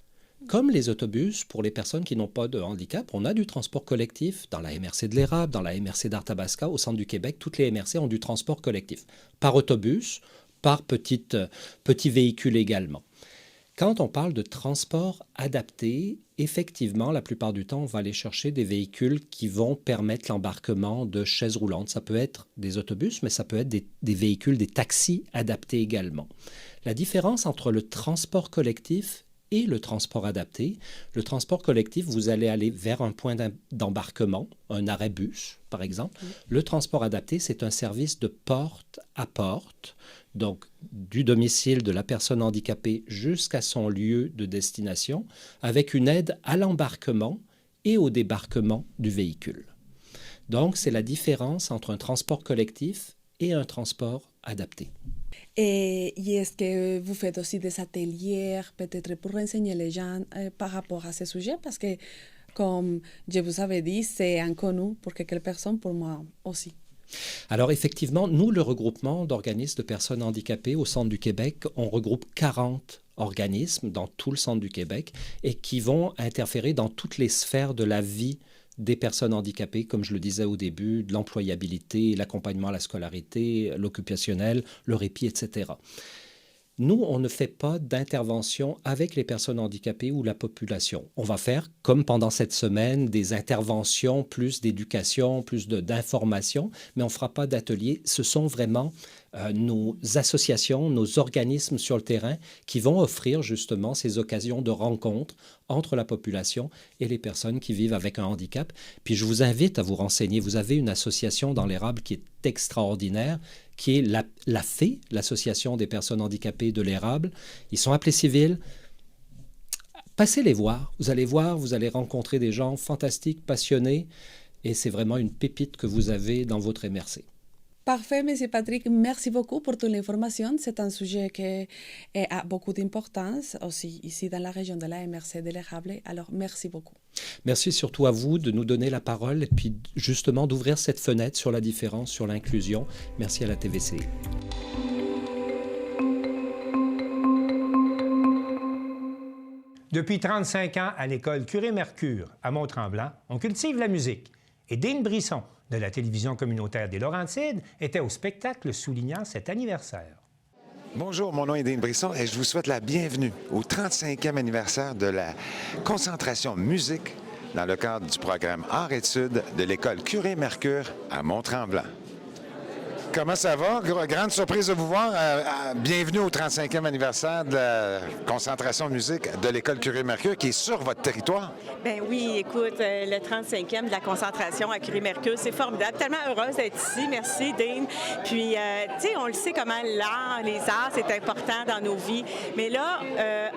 Comme les autobus, pour les personnes qui n'ont pas de handicap, on a du transport collectif dans la MRC de l'Érable, dans la MRC d'Arthabasca, au centre du Québec. Toutes les MRC ont du transport collectif, par autobus, par petit véhicule également. Quand on parle de transport adapté, effectivement, la plupart du temps, on va aller chercher des véhicules qui vont permettre l'embarquement de chaises roulantes. Ça peut être des autobus, mais ça peut être des véhicules, des taxis adaptés également. La différence entre le transport collectif et le transport adapté. Le transport collectif, vous allez aller vers un point d'embarquement, un arrêt bus, par exemple. Le transport adapté, c'est un service de porte à porte, donc du domicile de la personne handicapée jusqu'à son lieu de destination, avec une aide à l'embarquement et au débarquement du véhicule. Donc, c'est la différence entre un transport collectif et un transport adapté. Et est-ce que vous faites aussi des ateliers, peut-être pour renseigner les gens par rapport à ce sujet? Parce que, comme je vous avais dit, c'est inconnu pour quelques personnes, pour moi aussi. Alors effectivement, nous, le regroupement d'organismes de personnes handicapées au centre du Québec, on regroupe 40 organismes dans tout le centre du Québec et qui vont interférer dans toutes les sphères de la vie des personnes handicapées, comme je le disais au début, de l'employabilité, l'accompagnement à la scolarité, l'occupationnel, le répit, etc. Nous, on ne fait pas d'intervention avec les personnes handicapées ou la population. On va faire, comme pendant cette semaine, des interventions, plus d'éducation, plus d'information, mais on ne fera pas d'atelier. Ce sont vraiment nos associations, nos organismes sur le terrain qui vont offrir justement ces occasions de rencontre entre la population et les personnes qui vivent avec un handicap. Puis je vous invite à vous renseigner. Vous avez une association dans l'Érable qui est extraordinaire, qui est la FEE, l'Association des personnes handicapées de l'Érable. Ils sont appelés civils. Passez les voir. Vous allez rencontrer des gens fantastiques, passionnés, et c'est vraiment une pépite que vous avez dans votre MRC. Parfait, M. Patrick. Merci beaucoup pour toute l'information. C'est un sujet qui a beaucoup d'importance aussi ici dans la région de la MRC de l'Érable. Alors, merci beaucoup. Merci surtout à vous de nous donner la parole et puis justement d'ouvrir cette fenêtre sur la différence, sur l'inclusion. Merci à la TVC. Depuis 35 ans, à l'école Curie-Mercure, à Mont-Tremblant, on cultive la musique. Et Dean Brisson, de la télévision communautaire des Laurentides, était au spectacle soulignant cet anniversaire. Bonjour, mon nom est Dean Brisson et je vous souhaite la bienvenue au 35e anniversaire de la concentration musique dans le cadre du programme Arts-études de l'école Curie-Mercure à Mont-Tremblant. Comment ça va? Grande surprise de vous voir. Bienvenue au 35e anniversaire de la concentration musique de l'École Curie-Mercure qui est sur votre territoire. Ben oui, écoute, le 35e de la concentration à Curie-Mercure, c'est formidable. Tellement heureuse d'être ici. Merci, Dean. Puis, tu sais, on le sait comment l'art, les arts, c'est important dans nos vies. Mais là,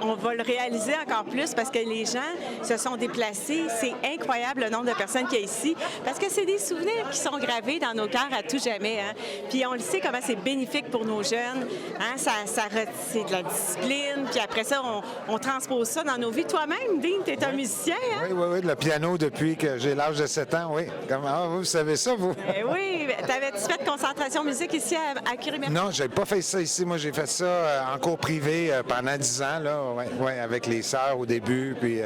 on va le réaliser encore plus parce que les gens se sont déplacés. C'est incroyable le nombre de personnes qu'il y a ici parce que c'est des souvenirs qui sont gravés dans nos cœurs à tout jamais. Hein? Puis on le sait comment c'est bénéfique pour nos jeunes. Hein? C'est de la discipline. Puis après ça, on transpose ça dans nos vies. Toi-même, Dean, tu es un musicien. Hein? Oui, le piano depuis que j'ai l'âge de 7 ans, oui. Comment vous savez ça, vous? Oui. T'avais-tu fait de concentration musique ici à Curie-Mercure? Non, j'ai pas fait ça ici. Moi, j'ai fait ça en cours privé pendant 10 ans, là, ouais, avec les sœurs au début. Puis,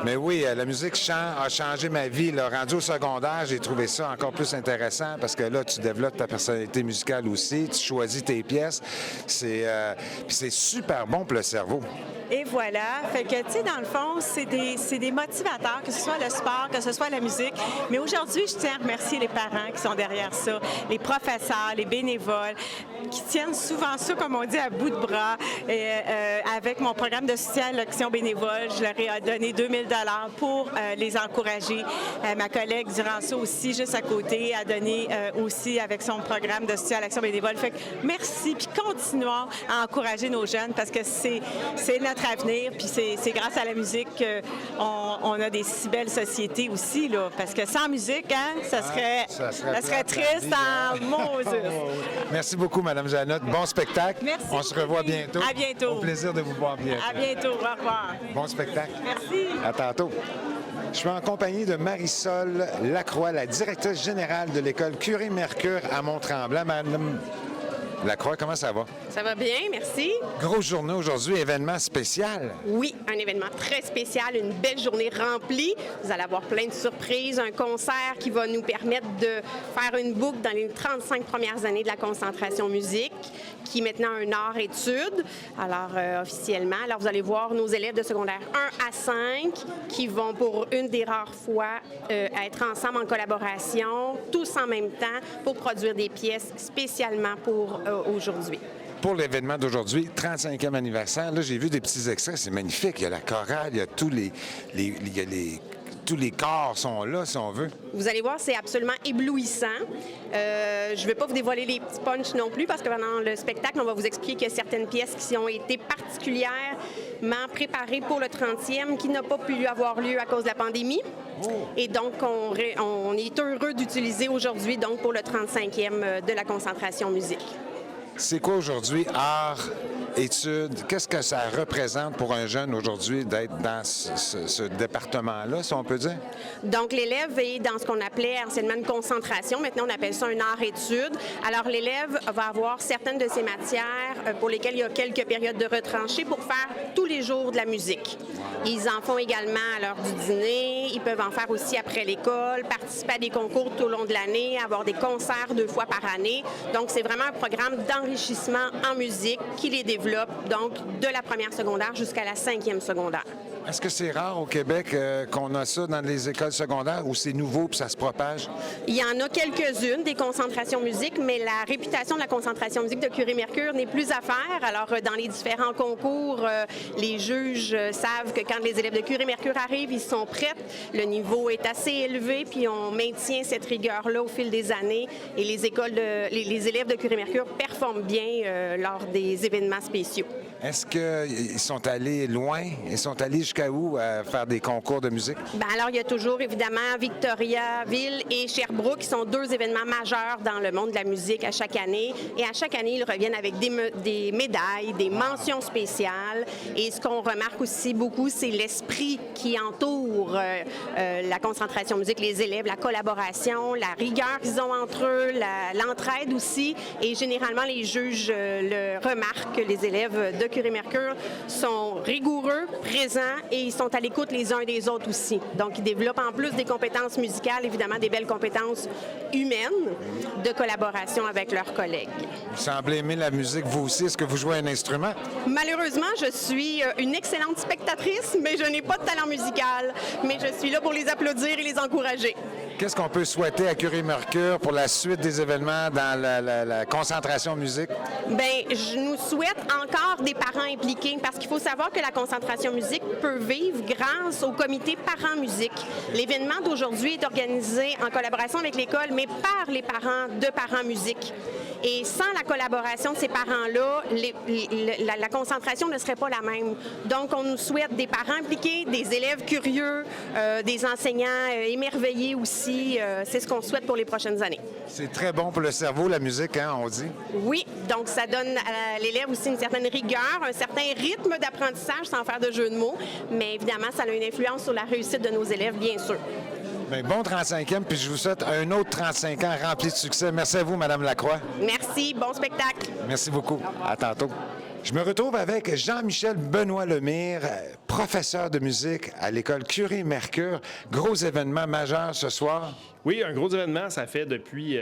mais oui, la musique a changé ma vie. Là. Rendu au secondaire, j'ai trouvé ça encore plus intéressant parce que là, tu développes ta personnalité musicale aussi, tu choisis tes pièces. Puis c'est super bon pour le cerveau. Et voilà. Fait que, tu sais, dans le fond, c'est des motivateurs, que ce soit le sport, que ce soit la musique. Mais aujourd'hui, je tiens à remercier les parents qui sont derrière ça, les professeurs, les bénévoles, qui tiennent souvent ça, comme on dit, à bout de bras. Et, avec mon programme de soutien à l'action bénévole, je leur ai donné 2000 $ pour les encourager. Ma collègue Duranceau aussi, juste à côté, a donné aussi avec son programme de soutien à l'action bénévole. Fait que merci, puis continuons à encourager nos jeunes parce que c'est notre avenir, puis c'est grâce à la musique qu'on a des si belles sociétés aussi, là. Parce que sans musique, hein, ça serait triste en Moses. Merci beaucoup, Mme Janotte. Bon spectacle. Merci. On se revoit bientôt. À bientôt. Au plaisir de vous voir bientôt. À bientôt. Au revoir. Bon spectacle. Merci. À tantôt. Je suis en compagnie de Marisol Lacroix, la directrice générale de l'École Curie-Mercure à Mont-Tremblant. Madame Lacroix, comment ça va? Ça va bien, merci. Grosse journée aujourd'hui, événement spécial. Oui, un événement très spécial, une belle journée remplie. Vous allez avoir plein de surprises, un concert qui va nous permettre de faire une boucle dans les 35 premières années de la concentration musique, qui est maintenant un art-étude. Alors, officiellement, alors vous allez voir nos élèves de secondaire 1 à 5 qui vont pour une des rares fois être ensemble en collaboration, tous en même temps, pour produire des pièces spécialement pour aujourd'hui. Pour l'événement d'aujourd'hui, 35e anniversaire, là, j'ai vu des petits extraits, c'est magnifique. Il y a la chorale, il y a tous les corps sont là, si on veut. Vous allez voir, c'est absolument éblouissant. Je ne vais pas vous dévoiler les petits punchs non plus, parce que pendant le spectacle, on va vous expliquer qu'il y a certaines pièces qui ont été particulièrement préparées pour le 30e, qui n'a pas pu avoir lieu à cause de la pandémie. Oh. Et donc, on est heureux d'utiliser aujourd'hui, donc, pour le 35e de la concentration musique. C'est quoi aujourd'hui, art, études? Qu'est-ce que ça représente pour un jeune aujourd'hui d'être dans ce département-là, si on peut dire? Donc, l'élève est dans ce qu'on appelait anciennement une concentration. Maintenant, on appelle ça un art-étude. Alors, l'élève va avoir certaines de ces matières pour lesquelles il y a quelques périodes de retranchées pour faire tous les jours de la musique. Ils en font également à l'heure du dîner. Ils peuvent en faire aussi après l'école, participer à des concours tout au long de l'année, avoir des concerts 2 fois par année. Donc, c'est vraiment un programme d'enrichissement en musique qui les développe, donc de la première secondaire jusqu'à la 5e secondaire. Est-ce que c'est rare au Québec qu'on a ça dans les écoles secondaires ou c'est nouveau puis ça se propage? Il y en a quelques-unes, des concentrations musique, mais la réputation de la concentration musique de Curie-Mercure n'est plus à faire. Alors, dans les différents concours, les juges savent que quand les élèves de Curie-Mercure arrivent, ils sont prêts. Le niveau est assez élevé, puis on maintient cette rigueur-là au fil des années. Et les élèves de Curie-Mercure performent bien lors des événements spéciaux. Est-ce qu'ils sont allés loin? Ils sont allés jusqu'à où à faire des concours de musique? Bien, alors, il y a toujours, évidemment, Victoriaville et Sherbrooke qui sont 2 événements majeurs dans le monde de la musique à chaque année. Et à chaque année, ils reviennent avec des médailles, des mentions spéciales. Et ce qu'on remarque aussi beaucoup, c'est l'esprit qui entoure la concentration musique, les élèves, la collaboration, la rigueur qu'ils ont entre eux, l'entraide aussi. Et généralement, les juges le remarquent, que les élèves de Curie-Mercure sont rigoureux, présents et ils sont à l'écoute les uns des autres aussi. Donc, ils développent en plus des compétences musicales, évidemment des belles compétences humaines de collaboration avec leurs collègues. Vous semblez aimer la musique, vous aussi. Est-ce que vous jouez un instrument? Malheureusement, je suis une excellente spectatrice, mais je n'ai pas de talent musical. Mais je suis là pour les applaudir et les encourager. Qu'est-ce qu'on peut souhaiter à Curie-Mercure pour la suite des événements dans la concentration musique? Bien, je nous souhaite encore des parents impliqués parce qu'il faut savoir que la concentration musique peut vivre grâce au comité parents musique. L'événement d'aujourd'hui est organisé en collaboration avec l'école, mais par les parents de parents musique. Et sans la collaboration de ces parents-là, la concentration ne serait pas la même. Donc, on nous souhaite des parents impliqués, des élèves curieux, des enseignants émerveillés aussi. C'est ce qu'on souhaite pour les prochaines années. C'est très bon pour le cerveau, la musique, hein, on dit? Oui, donc ça donne à l'élève aussi une certaine rigueur, un certain rythme d'apprentissage, sans faire de jeu de mots. Mais évidemment, ça a une influence sur la réussite de nos élèves, bien sûr. Bien, bon 35e, puis je vous souhaite un autre 35 ans rempli de succès. Merci à vous, Mme Lacroix. Merci, bon spectacle. Merci beaucoup. À tantôt. Je me retrouve avec Jean-Michel Benoît-Lemire, professeur de musique à l'école Curie-Mercure. Gros événement majeur ce soir. Oui, un gros événement. Ça fait depuis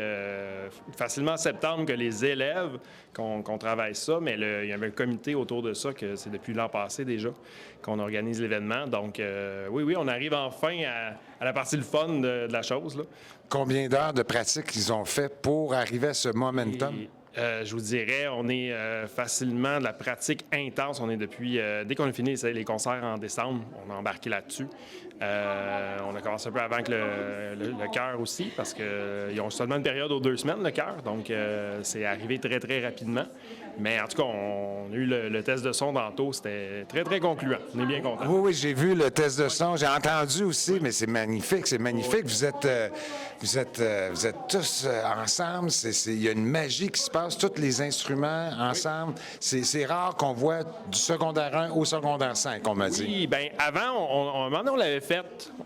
facilement septembre que les élèves qu'on travaille ça, mais il y avait un comité autour de ça, que c'est depuis l'an passé déjà qu'on organise l'événement. Donc, oui, on arrive enfin à la partie le fun de la chose, là. Combien d'heures de pratique ils ont fait pour arriver à ce momentum? Je vous dirais, on est facilement de la pratique intense. On est depuis, dès qu'on a fini les concerts en décembre, on a embarqué là-dessus. On a commencé un peu avant que le chœur aussi, parce qu'ils ont seulement une période aux 2 semaines, le chœur. Donc, c'est arrivé très, très rapidement. Mais en tout cas, on a eu le test de son tantôt. C'était très, très concluant. On est bien contents. Oui, j'ai vu le test de son. J'ai entendu aussi, mais c'est magnifique. C'est magnifique. Vous êtes tous ensemble. Il y a une magie qui se passe. Tous les instruments ensemble. C'est rare qu'on voit du secondaire 1 au secondaire 5, on m'a dit. Oui, bien, avant, on l'avait fait.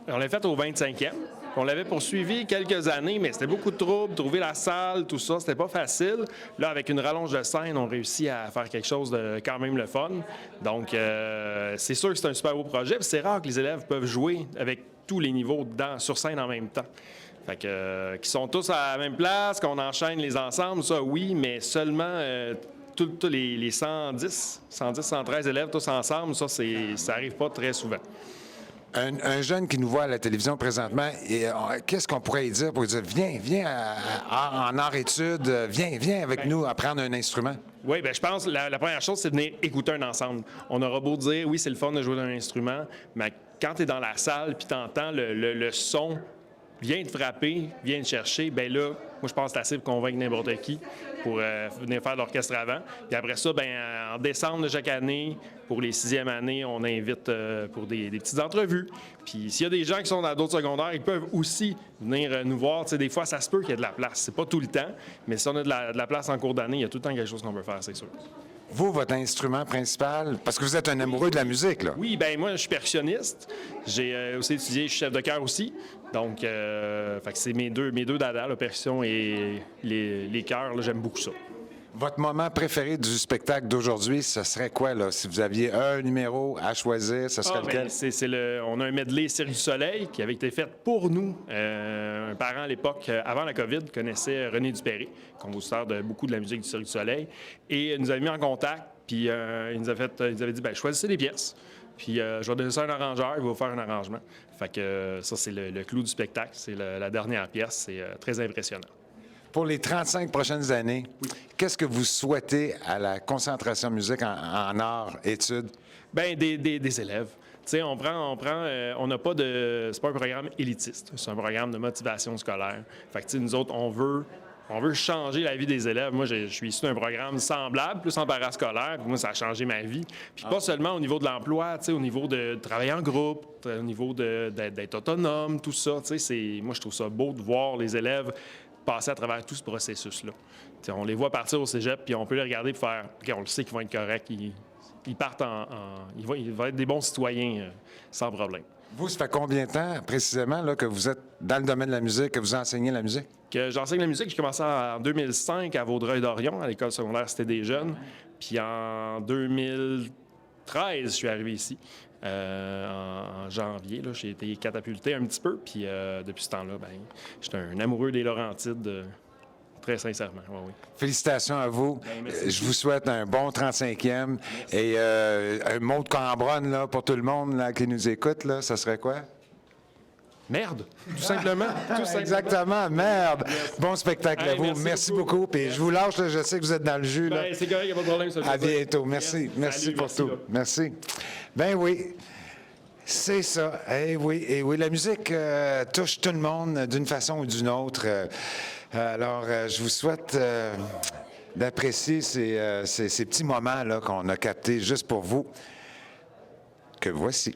On l'avait fait au 25e. On l'avait poursuivi quelques années, mais c'était beaucoup de troubles, trouver la salle, tout ça, c'était pas facile. Là, avec une rallonge de scène, on réussit à faire quelque chose de quand même le fun. Donc, c'est sûr que c'est un super beau projet. Puis c'est rare que les élèves peuvent jouer avec tous les niveaux sur scène en même temps. Fait que, qu'ils sont tous à la même place, qu'on enchaîne les ensembles, ça, oui, mais seulement tous les 113 élèves tous ensemble, ça arrive pas très souvent. Un jeune qui nous voit à la télévision présentement, qu'est-ce qu'on pourrait lui dire pour lui dire viens en art-études, viens avec nous apprendre un instrument? Oui, bien, je pense que la première chose, c'est de venir écouter un ensemble. On aura beau dire, oui, c'est le fun de jouer d'un instrument, mais quand tu es dans la salle puis tu entends le son vient te frapper, vient te chercher, bien là, moi, je pense que c'est assez pour convaincre n'importe qui pour venir faire l'orchestre avant. Puis après ça, bien, en décembre de chaque année, pour les 6e années, on invite pour des petites entrevues. Puis s'il y a des gens qui sont dans d'autres secondaires, ils peuvent aussi venir nous voir. Tu sais, des fois, ça se peut qu'il y ait de la place. C'est pas tout le temps, mais si on a de la place en cours d'année, il y a tout le temps quelque chose qu'on peut faire, c'est sûr. Vous, votre instrument principal, parce que vous êtes un amoureux de la musique, là. Oui, bien, moi, je suis percussionniste. J'ai aussi étudié, je suis chef de chœur aussi. Donc, fait que c'est mes deux dadas, la percussion et les chœurs, là, j'aime beaucoup ça. Votre moment préféré du spectacle d'aujourd'hui, ce serait quoi, là? Si vous aviez un numéro à choisir, ce serait lequel? On a un medley Cirque du Soleil qui avait été fait pour nous. Un parent à l'époque, avant la COVID, connaissait René Dupéré, compositeur de beaucoup de la musique du Cirque du Soleil, et il nous avait mis en contact, puis il nous avait dit, bien, choisissez des pièces. Puis je vais donner ça à un arrangeur, il va vous faire un arrangement. Fait que ça, c'est le clou du spectacle. C'est la dernière pièce. C'est très impressionnant. Pour les 35 prochaines années, qu'est-ce que vous souhaitez à la concentration musique en art, études? Bien, des élèves. Tu sais, on n'a pas de... C'est pas un programme élitiste. C'est un programme de motivation scolaire. Fait que, tu sais, nous autres, on veut changer la vie des élèves. Moi, je suis issu d'un programme semblable, plus en parascolaire. Puis moi, ça a changé ma vie. Puis pas seulement au niveau de l'emploi, tu sais, au niveau de travailler en groupe, au niveau d'être autonome, tout ça. Tu sais, moi, je trouve ça beau de voir les élèves passer à travers tout ce processus-là. T'sais, on les voit partir au cégep, puis on peut les regarder et faire « OK, on le sait qu'ils vont être corrects. Ils partent ils vont être des bons citoyens sans problème. » Vous, ça fait combien de temps, précisément, là, que vous êtes dans le domaine de la musique, que vous enseignez la musique? Que j'enseigne la musique, j'ai commencé en 2005 à Vaudreuil-Dorion, à l'école secondaire Cité des Jeunes. Puis en 2013, je suis arrivé ici. En janvier, là, j'ai été catapulté un petit peu, puis depuis ce temps-là, ben, j'étais un amoureux des Laurentides, très sincèrement. Ouais, oui. Félicitations à vous. Je vous souhaite un bon 35e. Et un mot de Cambronne là, pour tout le monde là, qui nous écoute, là, ça serait quoi? Merde, tout simplement. Tout simplement. Exactement, merde. Bon spectacle à vous. Merci beaucoup. Puis je vous lâche, là, je sais que vous êtes dans le jus. Là. Ben, c'est correct, il n'y a pas de problème. Ça, à bientôt. Merci. Merci pour tout. Merci. Ben oui. C'est ça. Eh oui, la musique touche tout le monde d'une façon ou d'une autre. Alors, je vous souhaite d'apprécier ces petits moments là qu'on a captés juste pour vous. Que voici.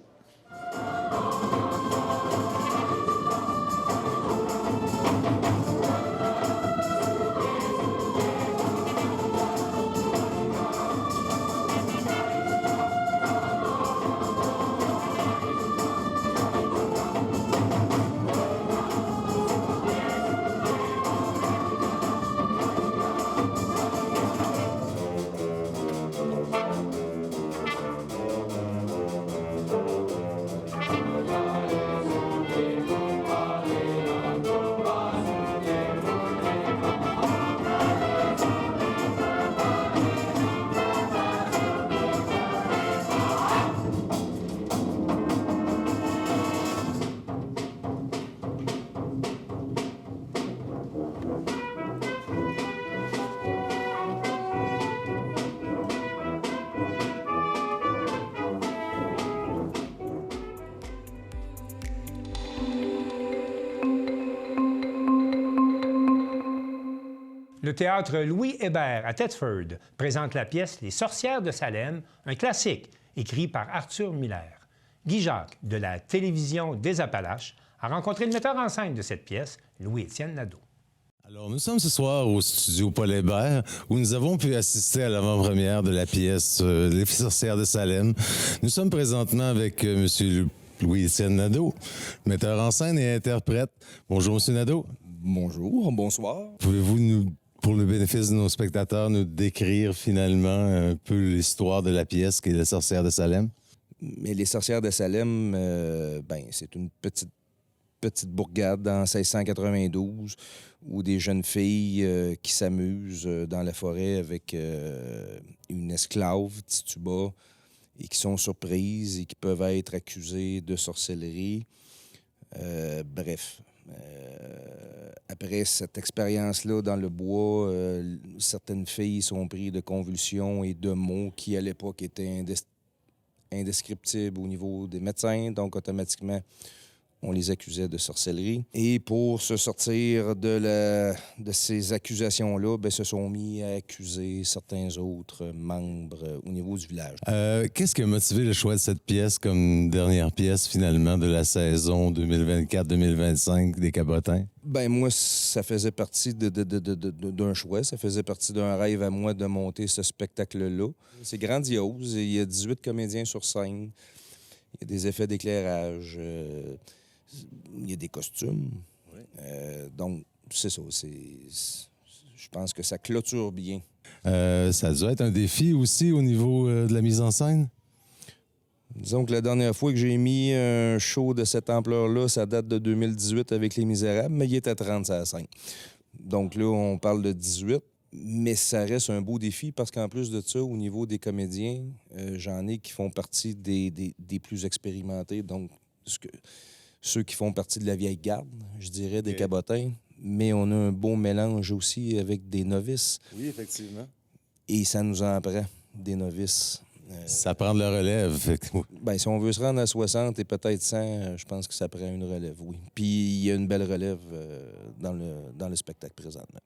Le théâtre Louis Hébert à Thetford présente la pièce Les Sorcières de Salem, un classique écrit par Arthur Miller. Guy Jacques, de la télévision des Appalaches, a rencontré le metteur en scène de cette pièce, Louis-Étienne Nadeau. Alors, nous sommes ce soir au studio Paul Hébert, où nous avons pu assister à l'avant-première de la pièce Les Sorcières de Salem. Nous sommes présentement avec M. Louis-Étienne Nadeau, metteur en scène et interprète. Bonjour, M. Nadeau. Bonjour, bonsoir. Pouvez-vous nous, pour le bénéfice de nos spectateurs, nous décrire finalement un peu l'histoire de la pièce qui est Les Sorcières de Salem? Mais Les Sorcières de Salem, c'est une petite bourgade en 1692 où des jeunes filles qui s'amusent dans la forêt avec une esclave, Tituba, et qui sont surprises et qui peuvent être accusées de sorcellerie. Après cette expérience-là dans le bois, certaines filles sont prises de convulsions et de maux qui, à l'époque, étaient indescriptibles au niveau des médecins. Donc, automatiquement, on les accusait de sorcellerie. Et pour se sortir de ces accusations-là, se sont mis à accuser certains autres membres au niveau du village. Qu'est-ce qui a motivé le choix de cette pièce comme dernière pièce, finalement, de la saison 2024-2025 des Cabotins? Moi, ça faisait partie d'un choix. Ça faisait partie d'un rêve à moi de monter ce spectacle-là. C'est grandiose. Il y a 18 comédiens sur scène. Il y a des effets d'éclairage. Il y a des costumes. Oui. Donc, c'est ça. Je pense que ça clôture bien. Ça doit être un défi aussi au niveau de la mise en scène? Disons que la dernière fois que j'ai mis un show de cette ampleur-là, ça date de 2018 avec Les Misérables, mais il était 30 à la scène. Donc là, on parle de 18, mais ça reste un beau défi parce qu'en plus de ça, au niveau des comédiens, j'en ai qui font partie des plus expérimentés. Donc, ceux qui font partie de la vieille garde, je dirais, des Cabotins. Mais on a un beau mélange aussi avec des novices. Oui, effectivement. Et ça nous en prend, des novices. Ça prend de la relève. Si on veut se rendre à 60 et peut-être 100, je pense que ça prend une relève, oui. Puis il y a une belle relève dans le spectacle présentement.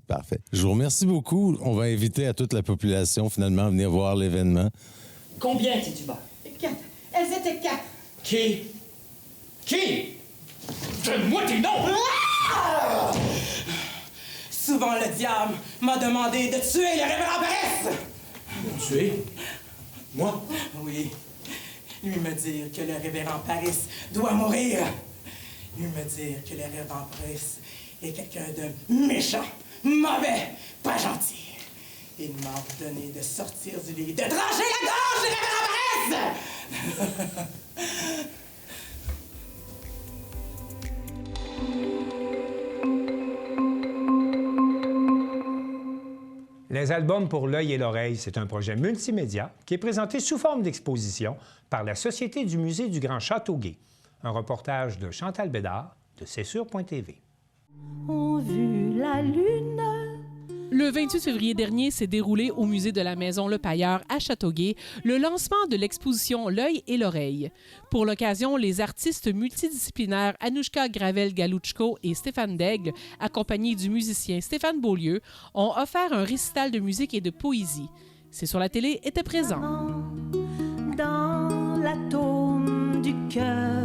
Parfait. Je vous remercie beaucoup. On va inviter à toute la population, finalement, à venir voir l'événement. Combien, Tituba? 4. Elles étaient 4. Qui? Donne-moi tes noms! Ah! Souvent, le diable m'a demandé de tuer le révérend Paris! Tuer? Moi? Oui. Lui me dire que le révérend Paris doit mourir. Lui me dire que le révérend Paris est quelqu'un de méchant, mauvais, pas gentil. Il m'a ordonné de sortir du lit, de trancher la gorge du révérend Paris! Les albums pour l'œil et l'oreille, c'est un projet multimédia qui est présenté sous forme d'exposition par la Société du Musée du Grand Châteauguay. Un reportage de Chantal Bédard de cesure.tv. On vu la lune. Le 28 février dernier s'est déroulé au musée de la Maison Le Pailleur à Châteauguay le lancement de l'exposition L'œil et l'oreille. Pour l'occasion, les artistes multidisciplinaires Anouchka Gravel-Galuchko et Stéphane Daigle, accompagnés du musicien Stéphane Beaulieu, ont offert un récital de musique et de poésie. C'est sur la télé était présent. Dans l'atome du cœur.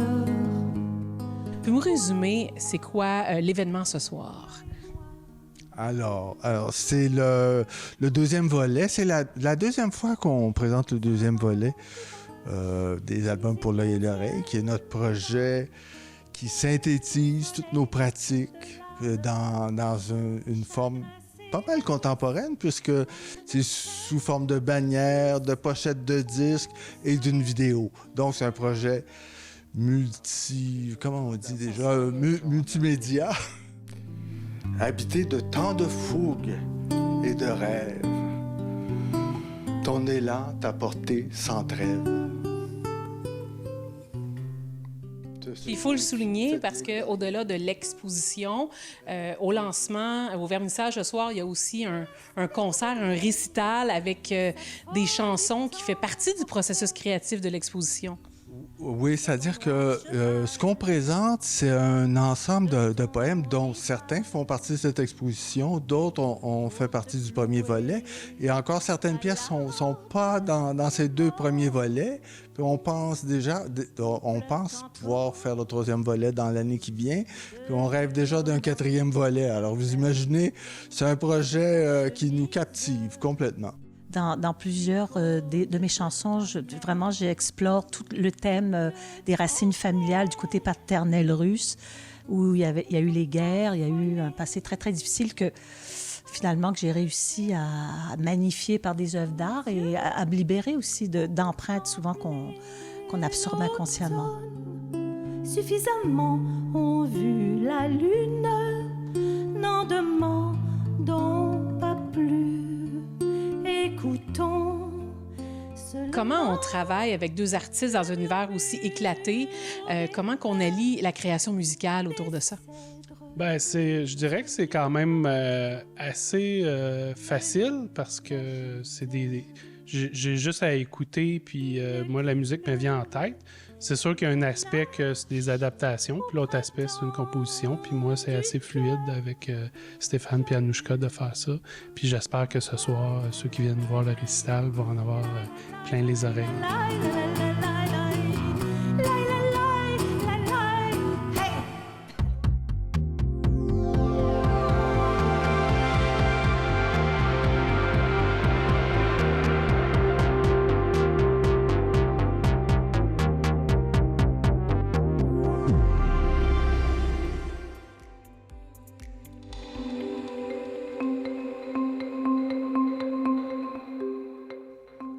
Pouvez-vous résumer c'est quoi l'événement ce soir? Alors c'est le deuxième volet. C'est la deuxième fois qu'on présente le deuxième volet des albums pour l'œil et l'oreille, qui est notre projet qui synthétise toutes nos pratiques dans une forme pas mal contemporaine, puisque c'est sous forme de bannières, de pochettes de disques et d'une vidéo. Donc, c'est un projet multimédia. Habité de tant de fougue et de rêves, ton élan t'a porté sans trêve. Il faut le souligner parce qu'au-delà de l'exposition, au lancement, au vernissage ce soir, il y a aussi un concert, un récital avec des chansons qui fait partie du processus créatif de l'exposition. Oui, c'est-à-dire que ce qu'on présente, c'est un ensemble de poèmes dont certains font partie de cette exposition, d'autres ont fait partie du premier volet, et encore certaines pièces sont pas dans ces deux premiers volets. Puis on pense pouvoir faire le troisième volet dans l'année qui vient, puis on rêve déjà d'un quatrième volet. Alors vous imaginez, c'est un projet qui nous captive complètement. Dans plusieurs de mes chansons, j'explore tout le thème des racines familiales du côté paternel russe, où il y a eu les guerres, il y a eu un passé très, très difficile que finalement que j'ai réussi à magnifier par des œuvres d'art et à me libérer aussi d'empreintes souvent qu'on absorbe inconsciemment. Suffisamment ont vu la lune, n'en demandons pas plus. Écoutons. Comment on travaille avec deux artistes dans un univers aussi éclaté? Comment qu'on allie la création musicale autour de ça? Je dirais que c'est quand même assez facile parce que j'ai juste à écouter, puis moi, la musique me vient en tête. C'est sûr qu'il y a un aspect que c'est des adaptations, puis l'autre aspect, c'est une composition. Puis moi, c'est assez fluide avec Stéphane et Anouchka de faire ça. Puis j'espère que ce soir, ceux qui viennent voir le récital vont en avoir plein les oreilles.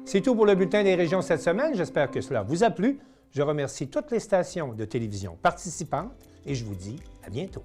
C'est tout pour le bulletin des régions cette semaine. J'espère que cela vous a plu. Je remercie toutes les stations de télévision participantes et je vous dis à bientôt.